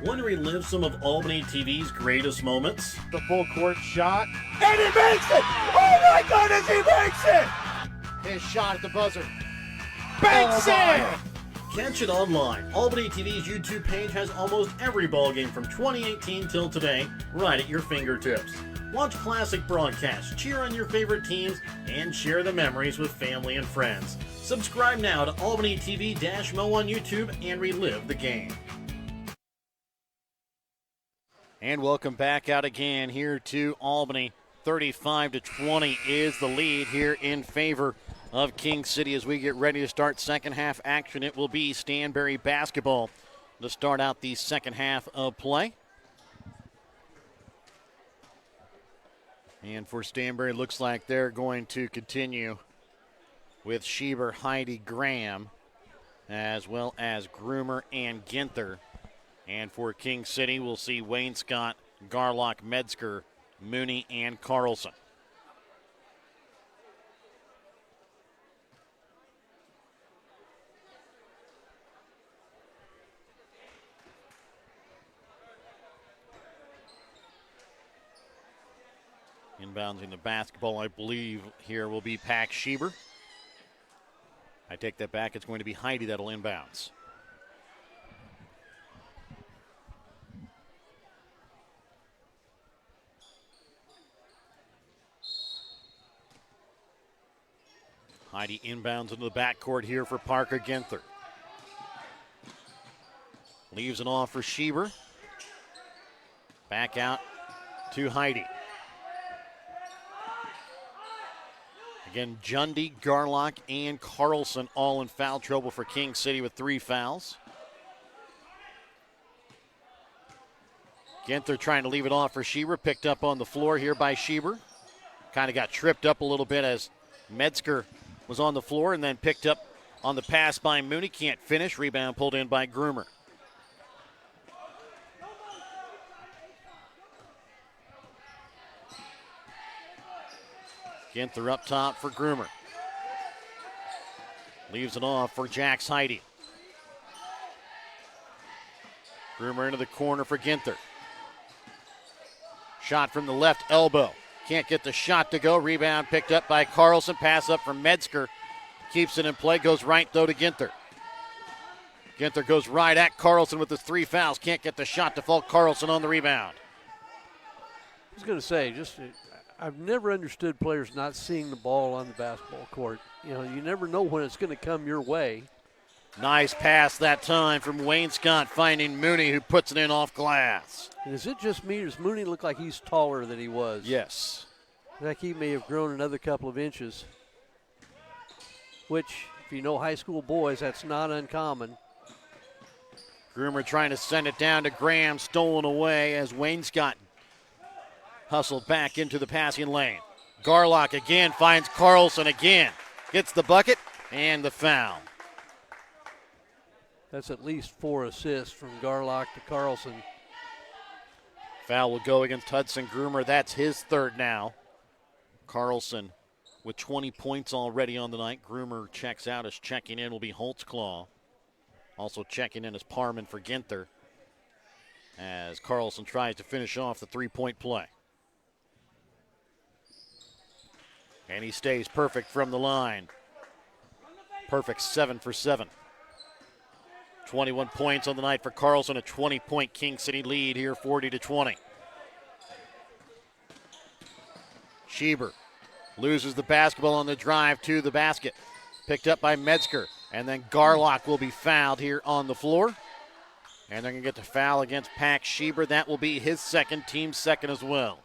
Want to relive some of Albany TV's greatest moments? The full court shot. And he makes it! Oh my goodness, he makes it! His shot at the buzzer. Banks it! Catch it online. Albany TV's YouTube page has almost every ballgame from 2018 till today right at your fingertips. Watch classic broadcasts, cheer on your favorite teams, and share the memories with family and friends. Subscribe now to Albany TV-Mo on YouTube and relive the game. And welcome back out again here to Albany. 35-20 is the lead here in favor of King City as we get ready to start second half action. It will be Stanberry basketball to start out the second half of play. And for Stanberry, looks like they're going to continue with Schieber, Heidi, Graham, as well as Groomer and Ginther. And for King City, we'll see Wayne Scott, Garlock, Metzger, Mooney, and Carlson. Inbounding the basketball, I believe, here will be Pax Schieber. I take that back. It's going to be Heidi that'll inbounds. Heidi inbounds into the backcourt here for Parker Ginther. Leaves it off for Schieber. Back out to Heidi. Again, Jundy, Garlock, and Carlson all in foul trouble for King City with 3 fouls. Ginther trying to leave it off for Schieber. Picked up on the floor here by Schieber. Kind of got tripped up a little bit as Metzger was on the floor and then picked up on the pass by Mooney. Can't finish. Rebound pulled in by Groomer. Ginther up top for Groomer. Leaves it off for Jax Heidi. Groomer into the corner for Ginther. Shot from the left elbow. Can't get the shot to go. Rebound picked up by Carlson. Pass up from Metzger. Keeps it in play. Goes right, though, to Ginther. Ginther goes right at Carlson with his 3 fouls. Can't get the shot to fall. Carlson on the rebound. I was going to say, I've never understood players not seeing the ball on the basketball court. You know, you never know when it's going to come your way. Nice pass that time from Wayne Scott, finding Mooney, who puts it in off glass. And is it just me, or does Mooney look like he's taller than he was? Yes. Like he may have grown another couple of inches, which, if you know high school boys, that's not uncommon. Groomer trying to send it down to Graham, stolen away as Wayne Scott hustled back into the passing lane. Garlock again finds Carlson again. Gets the bucket and the foul. That's at least 4 assists from Garlock to Carlson. Foul will go against Hudson Groomer. That's his 3rd now. Carlson with 20 points already on the night. Groomer checks out. As checking in will be Holtzclaw. Also checking in is Parman for Ginther as Carlson tries to finish off the 3-point play. And he stays perfect from the line. Perfect 7 for 7. 21 points on the night for Carlson, a 20-point King City lead here, 40-20. Schieber loses the basketball on the drive to the basket. Picked up by Metzger. And then Garlock will be fouled here on the floor. And they're going to get the foul against Pax Schieber. That will be his second, team second as well.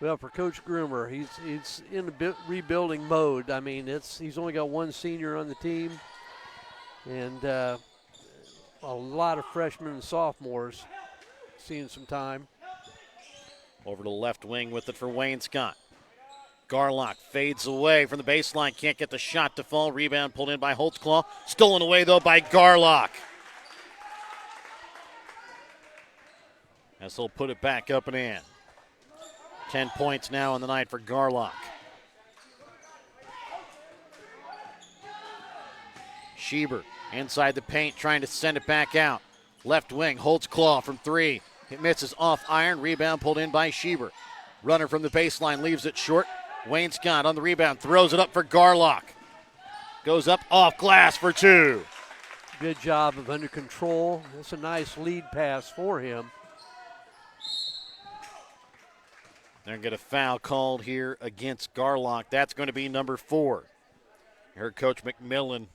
Well, for Coach Groomer, he's in a rebuilding mode. I mean, he's only got one senior on the team, and a lot of freshmen and sophomores seeing some time. Over to the left wing with it for Wayne Scott. Garlock fades away from the baseline. Can't get the shot to fall. Rebound pulled in by Holtzclaw. Stolen away, though, by Garlock. As he'll put it back up and in. 10 points now on the night for Garlock. Schieber inside the paint, trying to send it back out. Left wing, Holtzclaw from 3. It misses off iron. Rebound pulled in by Schieber. Runner from the baseline leaves it short. Wayne Scott on the rebound, throws it up for Garlock. Goes up off glass for 2. Good job of under control. That's a nice lead pass for him. They're going to get a foul called here against Garlock. That's going to be number 4. You heard Coach McMillan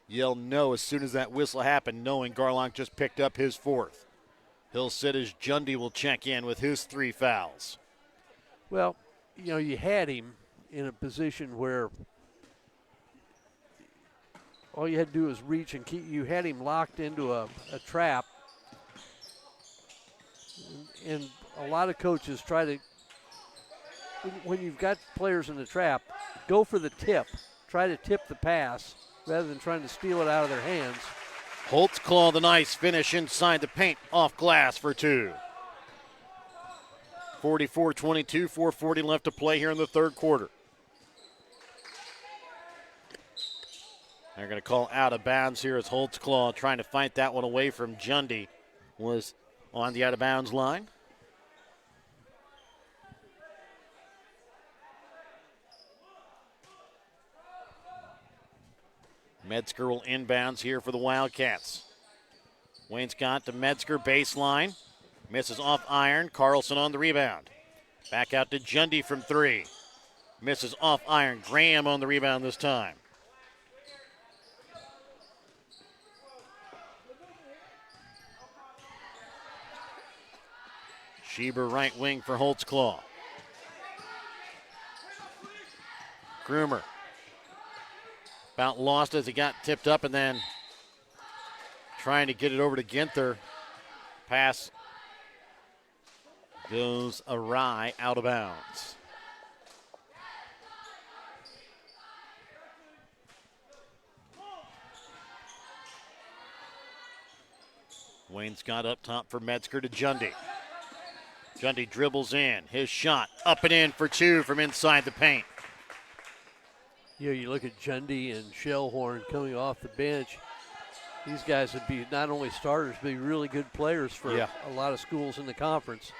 yell no as soon as that whistle happened, knowing Garlock just picked up his 4th. He'll sit as Jundy will check in with his 3 fouls. Well, you had him in a position where all you had to do was reach and keep. You had him locked into a trap. And a lot of coaches try to, when you've got players in the trap, go for the tip. Try to tip the pass rather than trying to steal it out of their hands. Holtzclaw, the nice finish inside the paint, off glass for 2. 44-22, 4:40 left to play here in the third quarter. They're going to call out of bounds here as Holtzclaw trying to fight that one away from Jundy. Was on the out of bounds line. Metzger will inbounds here for the Wildcats. Wayne Scott to Metzger, baseline. Misses off iron. Carlson on the rebound. Back out to Jundy from 3. Misses off iron. Graham on the rebound this time. Schieber right wing for Holtzclaw. Groomer. About lost as he got tipped up and then trying to get it over to Ginther. Pass goes awry, out of bounds. Wayne Scott up top for Metzger to Jundy. Jundy dribbles in. His shot up and in for 2 from inside the paint. You look at Jundy and Shellhorn coming off the bench. These guys would be not only starters, but be really good players for a lot of schools in the conference.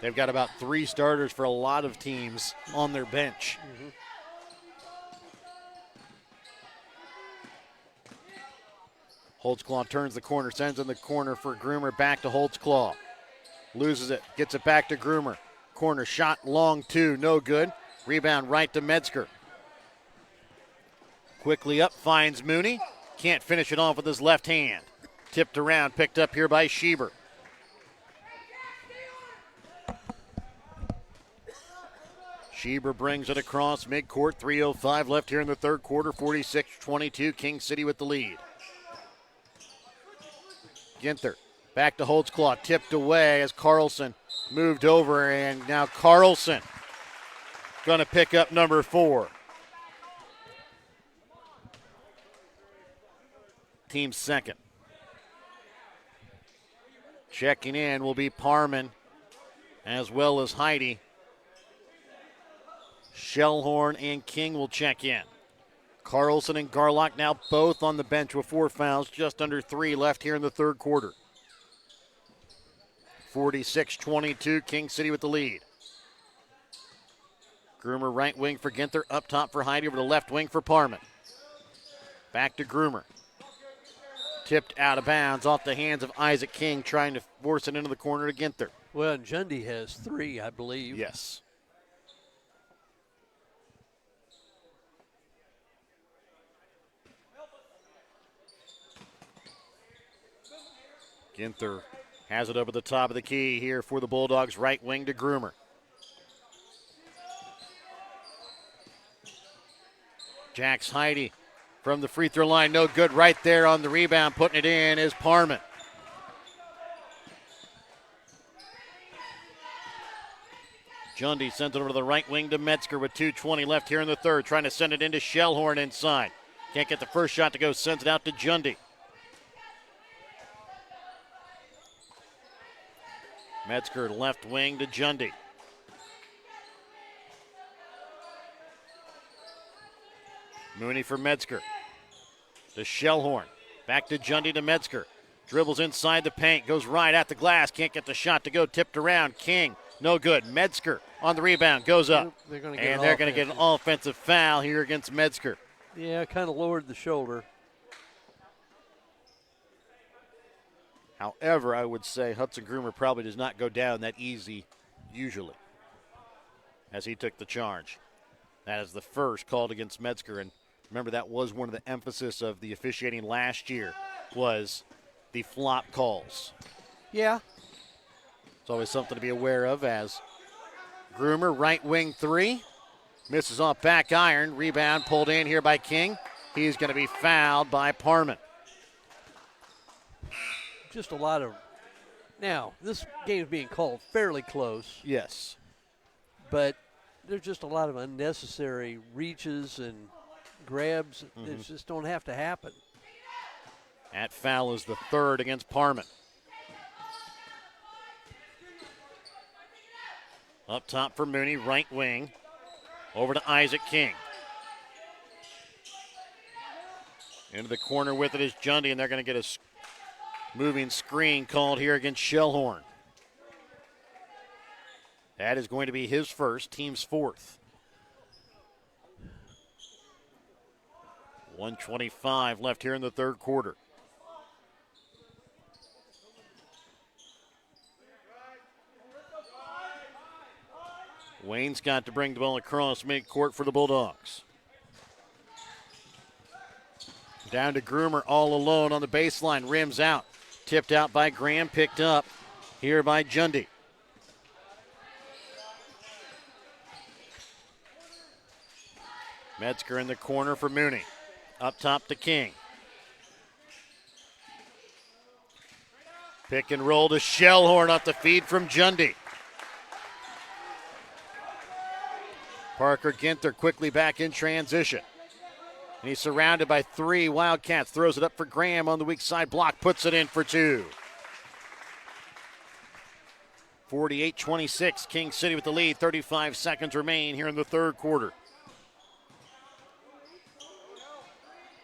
They've got about 3 starters for a lot of teams on their bench. Holtzclaw turns the corner, sends in the corner for Groomer, back to Holtzclaw. Loses it, gets it back to Groomer. Corner shot, long 2, no good. Rebound right to Metzger. Quickly up, finds Mooney. Can't finish it off with his left hand. Tipped around, picked up here by Schieber. Schieber brings it across midcourt, 3:05 left here in the third quarter, 46-22, King City with the lead. Ginther back to Holtzclaw, tipped away as Carlson moved over, and now Carlson going to pick up number 4. Team second. Checking in will be Parman as well as Heidi. Shellhorn and King will check in. Carlson and Garlock now both on the bench with 4 fouls, just under 3 left here in the third quarter. 46-22, King City with the lead. Groomer right wing for Ginther, up top for Heidi, over the left wing for Parman. Back to Groomer. Tipped out of bounds off the hands of Isaac King, trying to force it into the corner to Ginther. Well, and Jundy has 3, I believe. Yes. Ginther has it over the top of the key here for the Bulldogs, right wing to Groomer. Jax Heidi from the free throw line, no good. Right there on the rebound, putting it in is Parman. Jundy sends it over to the right wing to Metzger with 2:20 left here in the third, trying to send it into Shellhorn inside. Can't get the first shot to go, sends it out to Jundy. Metzger left wing to Jundy. Mooney for Metzger. To Shellhorn. Back to Jundy to Metzger. Dribbles inside the paint. Goes right at the glass. Can't get the shot to go. Tipped around. King. No good. Metzger on the rebound. Goes up. They're going to get an offensive foul here against Metzger. Yeah, kind of lowered the shoulder. However, I would say Hudson Groomer probably does not go down that easy usually, as he took the charge. That is the first called against Metzger, and remember that was one of the emphasis of the officiating last year was the flop calls. Yeah. It's always something to be aware of as Groomer, right wing 3, misses off back iron, rebound pulled in here by King. He's going to be fouled by Parman. Just a lot of. Now, this game is being called fairly close. Yes. But there's just a lot of unnecessary reaches and grabs that just don't have to happen. That foul is the third against Parman. Up top for Mooney, right wing. Over to Isaac King. Into the corner with it is Jundy, and they're going to get a moving screen called here against Shellhorn. That is going to be his first, team's fourth. 1:25 left here in the third quarter. Wayne's got to bring the ball across midcourt for the Bulldogs. Down to Groomer all alone on the baseline, rims out. Tipped out by Graham, picked up here by Jundy. Metzger in the corner for Mooney. Up top to King. Pick and roll to Shellhorn off the feed from Jundy. Parker Ginther quickly back in transition. And he's surrounded by 3 Wildcats. Throws it up for Graham on the weak side block. Puts it in for 2. 48-26. King City with the lead. 35 seconds remain here in the third quarter.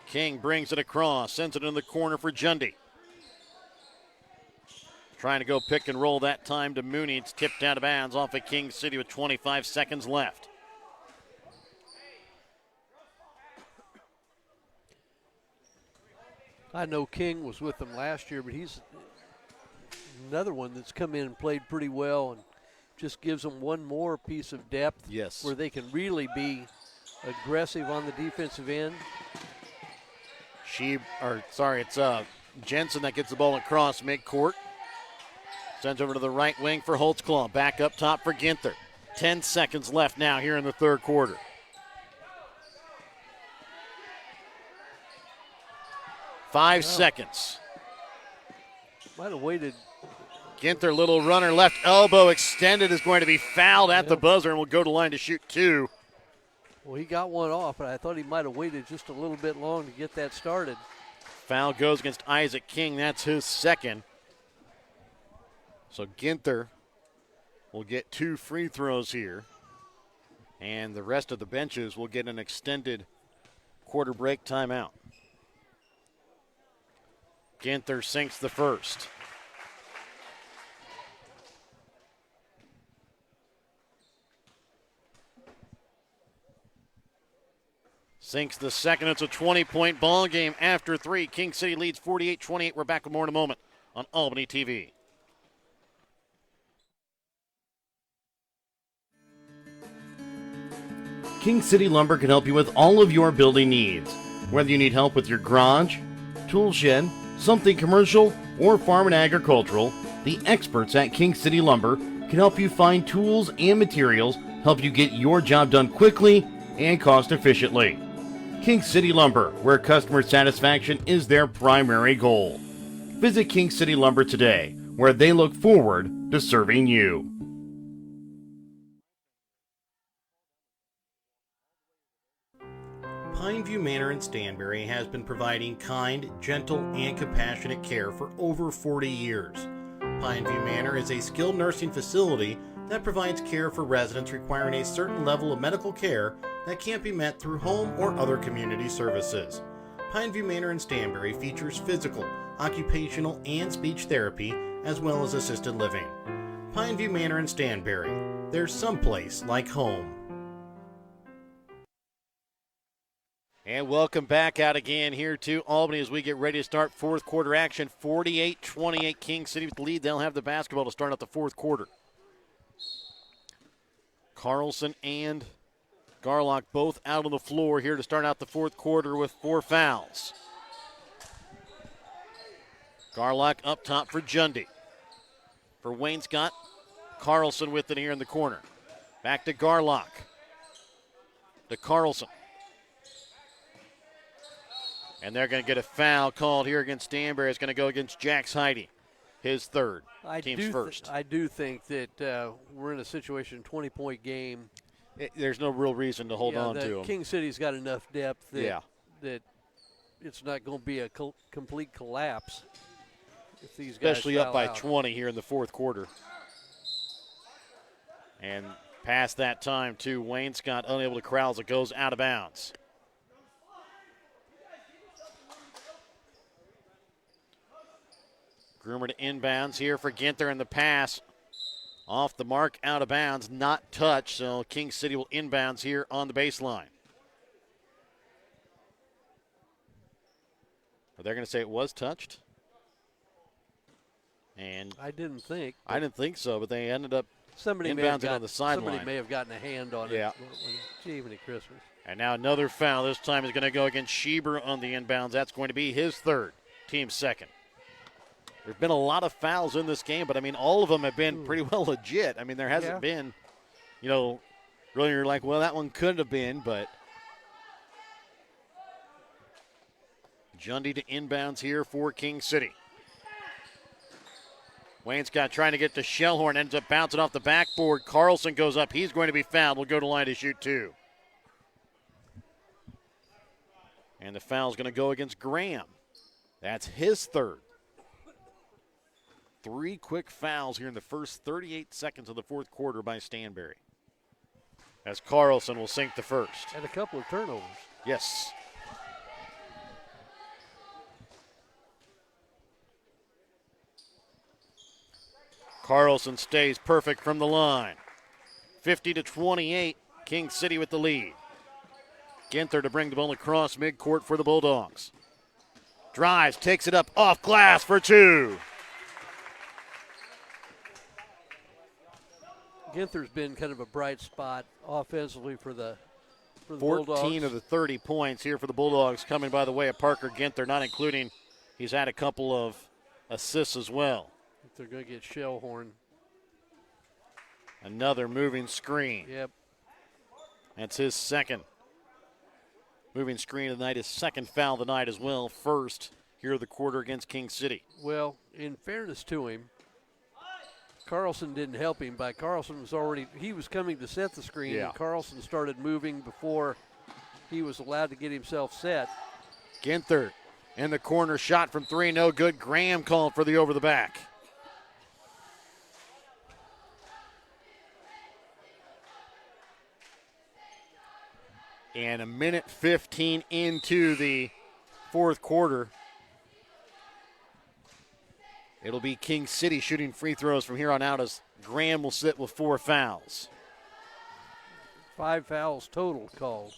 King brings it across. Sends it in the corner for Jundy. Trying to go pick and roll that time to Mooney. It's tipped out of bounds off of King City with 25 seconds left. I know King was with them last year, but he's another one that's come in and played pretty well and just gives them one more piece of depth where they can really be aggressive on the defensive end. It's Jensen that gets the ball across midcourt. Sends over to the right wing for Holtzclaw. Back up top for Ginther. 10 seconds left now here in the third quarter. Five seconds. Might have waited. Ginther, little runner, left elbow extended, is going to be fouled at the buzzer and will go to line to shoot 2. Well, he got one off, but I thought he might have waited just a little bit long to get that started. Foul goes against Isaac King. That's his second. So Ginther will get 2 free throws here. And the rest of the benches will get an extended quarter break timeout. Ginther sinks the first. Sinks the second. It's a 20-point ball game after 3. King City leads 48-28. We're back with more in a moment on Albany TV. King City Lumber can help you with all of your building needs. Whether you need help with your garage, tool shed, something commercial, or farm and agricultural, the experts at King City Lumber can help you find tools and materials, help you get your job done quickly and cost efficiently. King City Lumber, where customer satisfaction is their primary goal. Visit King City Lumber today, where they look forward to serving you. Pineview Manor in Stanberry has been providing kind, gentle, and compassionate care for over 40 years. Pineview Manor is a skilled nursing facility that provides care for residents requiring a certain level of medical care that can't be met through home or other community services. Pineview Manor in Stanberry features physical, occupational, and speech therapy, as well as assisted living. Pineview Manor in Stanberry. There's someplace like home. And welcome back out again here to Albany as we get ready to start fourth quarter action. 48-28 King City with the lead. They'll have the basketball to start out the fourth quarter. Carlson and Garlock both out on the floor here to start out the fourth quarter with 4 fouls. Garlock up top for Jundy. For Wainscott, Carlson with it here in the corner. Back to Garlock. To Carlson. And they're going to get a foul called here against Stanberry. It's going to go against Jax Heide, his third, team's first. I do think that we're in a situation, 20-point game. There's no real reason to hold on to them. King City's got enough depth that it's not going to be a complete collapse if these guys especially up by out. 20 here in the fourth quarter. And past that time, too, Wainscott unable to corral as it goes out of bounds. Groomer to inbounds here for Ginther, and the pass off the mark, out of bounds, not touched. So King City will inbounds here on the baseline. Are they going to say it was touched? And I didn't think so, but they ended up inbounding on the sideline. Somebody may have gotten a hand on it. Gee, even at Christmas. And now another foul. This time is going to go against Schieber on the inbounds. That's going to be his third, team second. There's been a lot of fouls in this game, but, I mean, all of them have been pretty well legit. I mean, there hasn't been, really you're like, well, that one could have been, but Jundy to inbounds here for King City. Wainscott trying to get to Shellhorn, ends up bouncing off the backboard. Carlson goes up. He's going to be fouled. Will go to line to shoot 2. And the foul's going to go against Graham. That's his third. 3 quick fouls here in the first 38 seconds of the fourth quarter by Stanberry, as Carlson will sink the first. And a couple of turnovers. Yes. Carlson stays perfect from the line. 50-28, King City with the lead. Ginther to bring the ball across midcourt for the Bulldogs. Drives, takes it up off glass for 2. Ginther's been kind of a bright spot offensively for the 14 Bulldogs. of the 30 points here for the Bulldogs coming by the way of Parker Ginther, not including he's had a couple of assists as well. They're going to get Shellhorn. Another moving screen. Yep. That's his second moving screen of the night, his second foul of the night as well. First here of the quarter against King City. Well, in fairness to him, Carlson didn't help him. Carlson was coming to set the screen, and Carlson started moving before he was allowed to get himself set. Ginther in the corner, shot from 3, no good. Graham called for the over the back. And a minute 15 into the fourth quarter. It'll be King City shooting free throws from here on out as Graham will sit with 4 fouls. 5 fouls total called.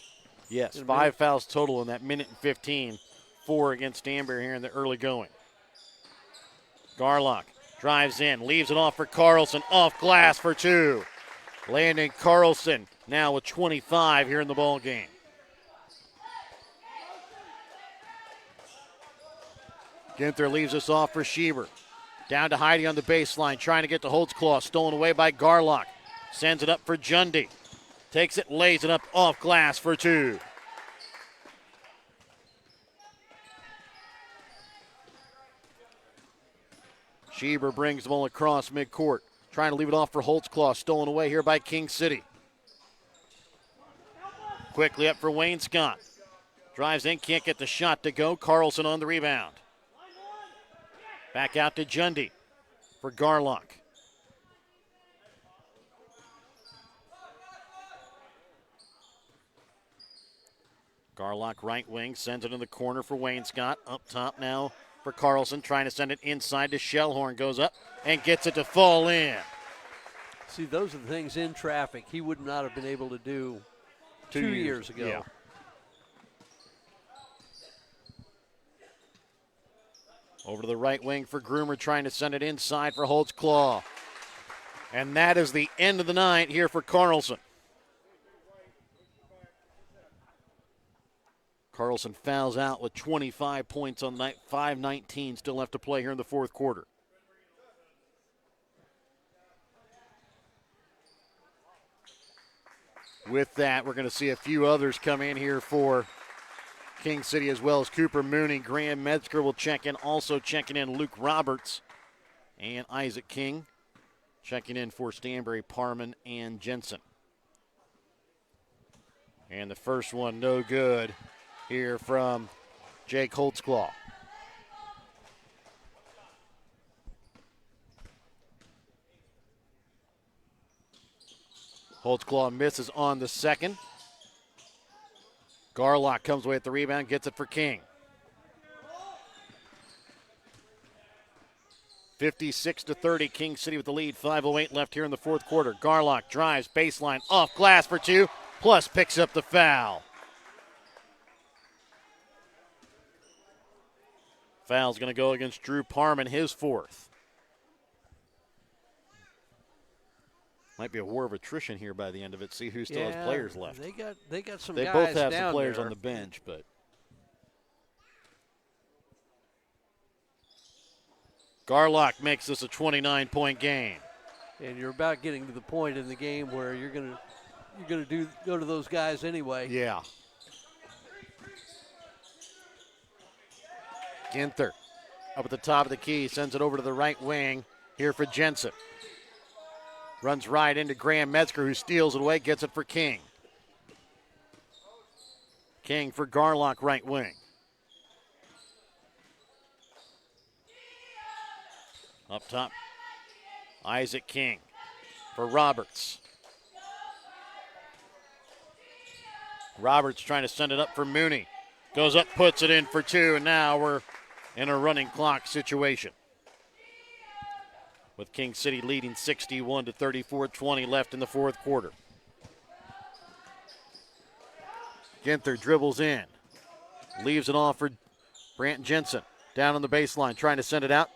Yes, 5 fouls total in that minute and 15. 4 against Stanberry here in the early going. Garlock drives in, leaves it off for Carlson, off glass for 2. Landon Carlson now with 25 here in the ball game. Ginther leaves us off for Schieber. Down to Heidi on the baseline, trying to get to Holtzclaw, stolen away by Garlock. Sends it up for Jundy. Takes it, lays it up off glass for 2. Schieber brings the ball across midcourt. Trying to leave it off for Holtzclaw. Stolen away here by King City. Quickly up for Wayne Scott. Drives in, can't get the shot to go. Carlson on the rebound. Back out to Jundy for Garlock. Garlock right wing, sends it in the corner for Wayne Scott. Up top now for Carlson, trying to send it inside to Shellhorn. Goes up and gets it to fall in. See, those are the things in traffic he would not have been able to do 2 years ago. Yeah. Over to the right wing for Groomer, trying to send it inside for Holtzclaw. And that is the end of the night here for Carlson. Carlson fouls out with 25 points on the night, 5:19 still left to play here in the fourth quarter. With that, we're going to see a few others come in here for King City, as well as Cooper Mooney. Graham Metzger will check in. Also checking in Luke Roberts and Isaac King. Checking in for Stanberry, Parman, and Jensen. And the first one, no good here from Jake Holtzclaw. Holtzclaw misses on the second. Garlock comes away at the rebound, gets it for King. 56-30, King City with the lead. 5:08 left here in the fourth quarter. Garlock drives, baseline, off glass for 2, plus picks up the foul. Foul's going to go against Drew Parman, his 4th. Might be a war of attrition here by the end of it. See who still has players left. They got some They guys both have down some players there on the bench, but Garlock makes this a 29-point game. And you're about getting to the point in the game where you're gonna go to those guys anyway. Yeah. Ginther up at the top of the key, sends it over to the right wing here for Jensen. Runs right into Graham Metzger, who steals it away, gets it for King. King for Garlock, right wing. Up top, Isaac King for Roberts. Roberts trying to send it up for Mooney. Goes up, puts it in for 2, and now we're in a running clock situation, with King City leading 61-34, 20 left in the fourth quarter. Ginther dribbles in, leaves it off for Brant Jensen. Down on the baseline, trying to send it out.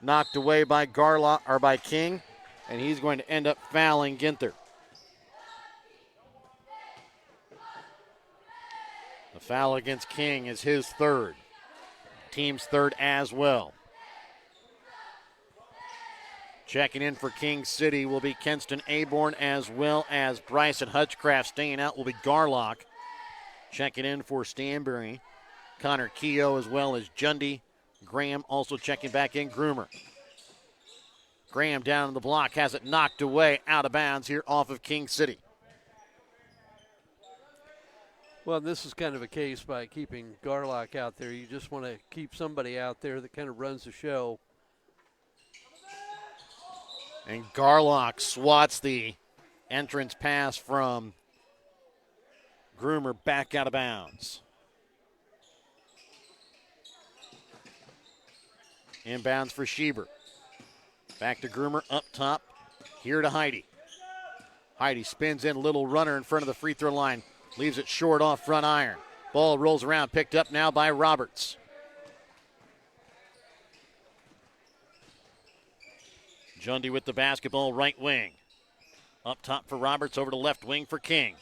Knocked away by Garlock, or by King, and he's going to end up fouling Ginther. The foul against King is his 3rd. Team's 3rd as well. Checking in for King City will be Kenston Aborn, as well as Bryson Hutchcraft. Staying out will be Garlock. Checking in for Stanberry, Connor Keogh, as well as Jundy. Graham also checking back in, Groomer. Graham down on the block, has it knocked away, out of bounds here off of King City. Well, this is kind of a case by keeping Garlock out there. You just want to keep somebody out there that kind of runs the show. And Garlock swats the entrance pass from Groomer back out of bounds. Inbounds for Schieber. Back to Groomer, up top. Here to Heidi. Heidi spins in, little runner in front of the free throw line. Leaves it short off front iron. Ball rolls around, picked up now by Roberts. Jundy with the basketball, right wing. Up top for Roberts, over to left wing for King.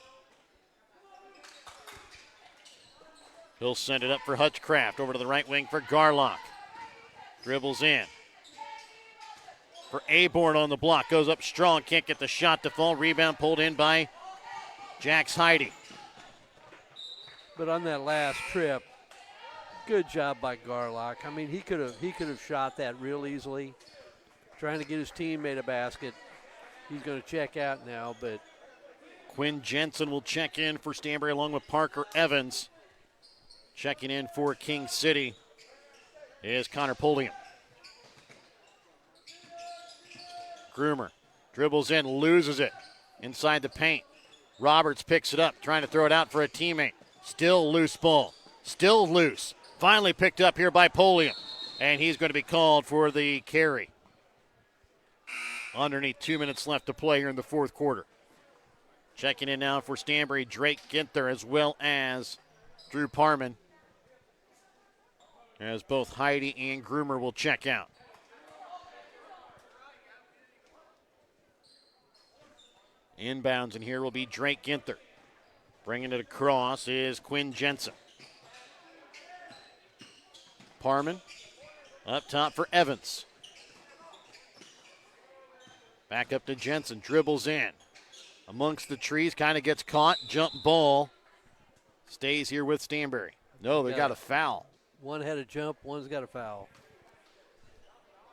He'll send it up for Hutchcraft, over to the right wing for Garlock. Dribbles in. For Aborn on the block, goes up strong, can't get the shot to fall. Rebound pulled in by Jax Heidi. But on that last trip, good job by Garlock. I mean, he could have shot that real easily. Trying to get his teammate a basket. He's going to check out now, but Quinn Jensen will check in for Stanberry along with Parker Evans. Checking in for King City is Connor Pulliam. Groomer dribbles in, loses it inside the paint. Roberts picks it up, trying to throw it out for a teammate. Still loose ball. Still loose. Finally picked up here by Pulliam. And he's going to be called for the carry. Underneath 2 minutes left to play here in the fourth quarter. Checking in now for Stanberry, Drake Ginther as well as Drew Parman. As both Heidi and Groomer will check out. Inbounds in here will be Drake Ginther. Bringing it across is Quinn Jensen. Parman up top for Evans. Back up to Jensen, dribbles in. Amongst the trees, kind of gets caught, jump ball. Stays here with Stanberry. No, they got a foul. One had a jump, one's got a foul.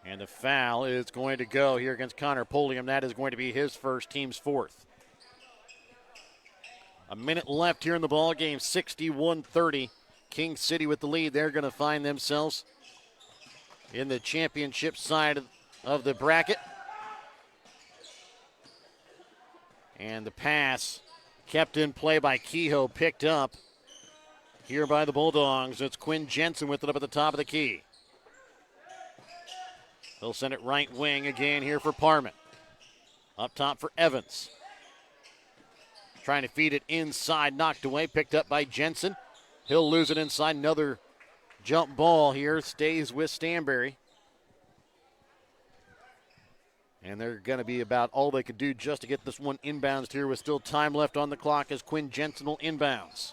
And the foul is going to go here against Connor Pulliam. That is going to be his first, team's fourth. A minute left here in the ball game, 61-30. King City with the lead. They're going to find themselves in the championship side of the bracket. And the pass kept in play by Kehoe, picked up here by the Bulldogs. It's Quinn Jensen with it up at the top of the key. They'll send it right wing again here for Parman. Up top for Evans. Trying to feed it inside, knocked away, picked up by Jensen. He'll lose it inside. Another jump ball here, stays with Stanberry. And they're going to be about all they could do just to get this one inbounds here with still time left on the clock as Quinn Jensen will inbounds.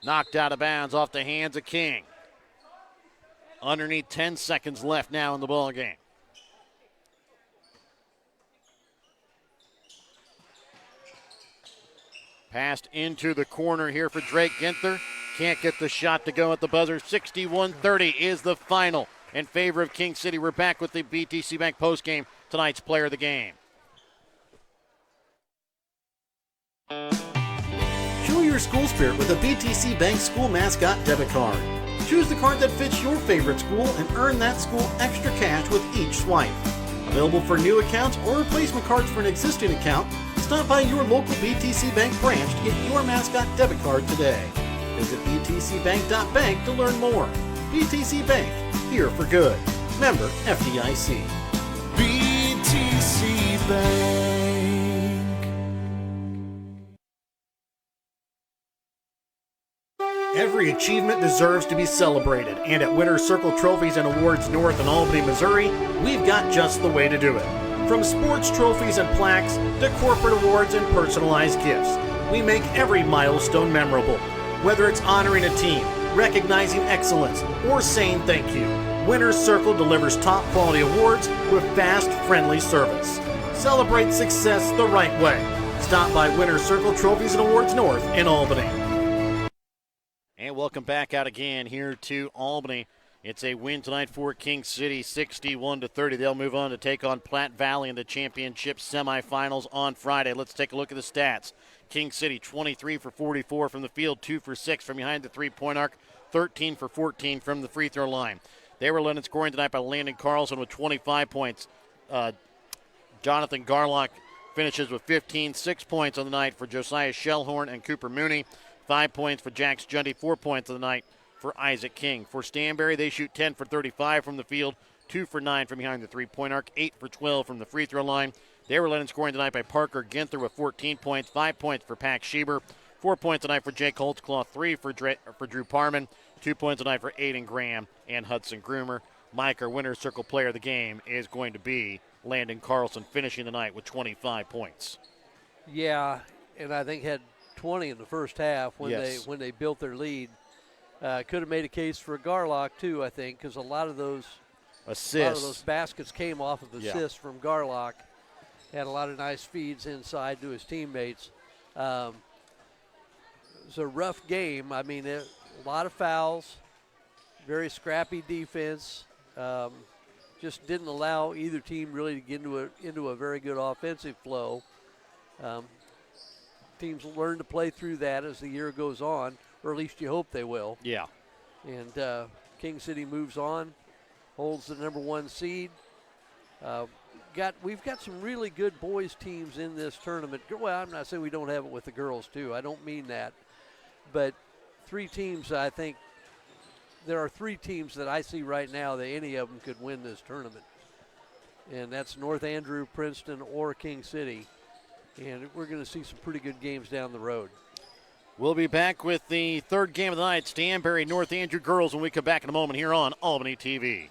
Knocked out of bounds off the hands of King. Underneath 10 seconds left now in the ball game. Passed into the corner here for Drake Ginther. Can't get the shot to go at the buzzer. 61-30 is the final in favor of King City. We're back with the BTC Bank postgame, tonight's player of the game. Show your school spirit with a BTC Bank school mascot debit card. Choose the card that fits your favorite school and earn that school extra cash with each swipe. Available for new accounts or replacement cards for an existing account, stop by your local BTC Bank branch to get your mascot debit card today. Visit btcbank.bank to learn more. BTC Bank, here for good. Member FDIC. BTC Bank. Every achievement deserves to be celebrated, and at Winner's Circle Trophies and Awards North in Albany, Missouri, we've got just the way to do it. From sports trophies and plaques to corporate awards and personalized gifts, we make every milestone memorable. Whether it's honoring a team, recognizing excellence, or saying thank you, Winner's Circle delivers top quality awards with fast, friendly service. Celebrate success the right way. Stop by Winner's Circle Trophies and Awards North in Albany. And welcome back out again here to Albany. It's a win tonight for King City, 61-30. They'll move on to take on Platte Valley in the championship semifinals on Friday. Let's take a look at the stats. King City, 23 for 44 from the field, 2 for 6 from behind the three-point arc, 13 for 14 from the free throw line. They were led in scoring tonight by Landon Carlson with 25 points. Jonathan Garlock finishes with 15, 6 points on the night for Josiah Shellhorn and Cooper Mooney. 5 points for Jax Jundy, 4 points on the night for Isaac King. For Stanberry, they shoot 10 for 35 from the field, 2 for 9 from behind the three-point arc, 8 for 12 from the free throw line. They were led in scoring tonight by Parker Ginther with 14 points, 5 points for Pax Schieber, 4 points tonight for Jake Holtzclaw, 3 for Drew Parman, 2 points tonight for Aiden Graham and Hudson Groomer. Mike, our winner's circle player of the game, is going to be Landon Carlson, finishing the night with 25 points. Yeah, and I think had 20 in the first half when Yes. they built their lead. Could have made a case for Garlock too, I think, because a lot of those baskets came off of assists from Garlock. Had a lot of nice feeds inside to his teammates. It was a rough game. I mean, a lot of fouls, very scrappy defense. Just didn't allow either team really to get into a very good offensive flow. Teams learn to play through that as the year goes on, or at least you hope they will. Yeah. And King City moves on, holds the number 1 seed. We've got some really good boys teams in this tournament. Well, I'm not saying we don't have it with the girls too. I don't mean that, but 3 teams. I think there are 3 teams that I see right now that any of them could win this tournament, and that's North Andrew, Princeton, or King City. And we're going to see some pretty good games down the road. We'll be back with the third game of the night, Stanberry North Andrew girls, when we come back in a moment here on Albany TV.